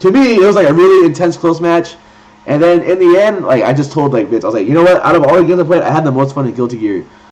to me, it was like a really intense, close match. And then in the end, like I just told like Vince, I was like, you know what? Out of all the games I played, I had the most fun in Guilty Gear.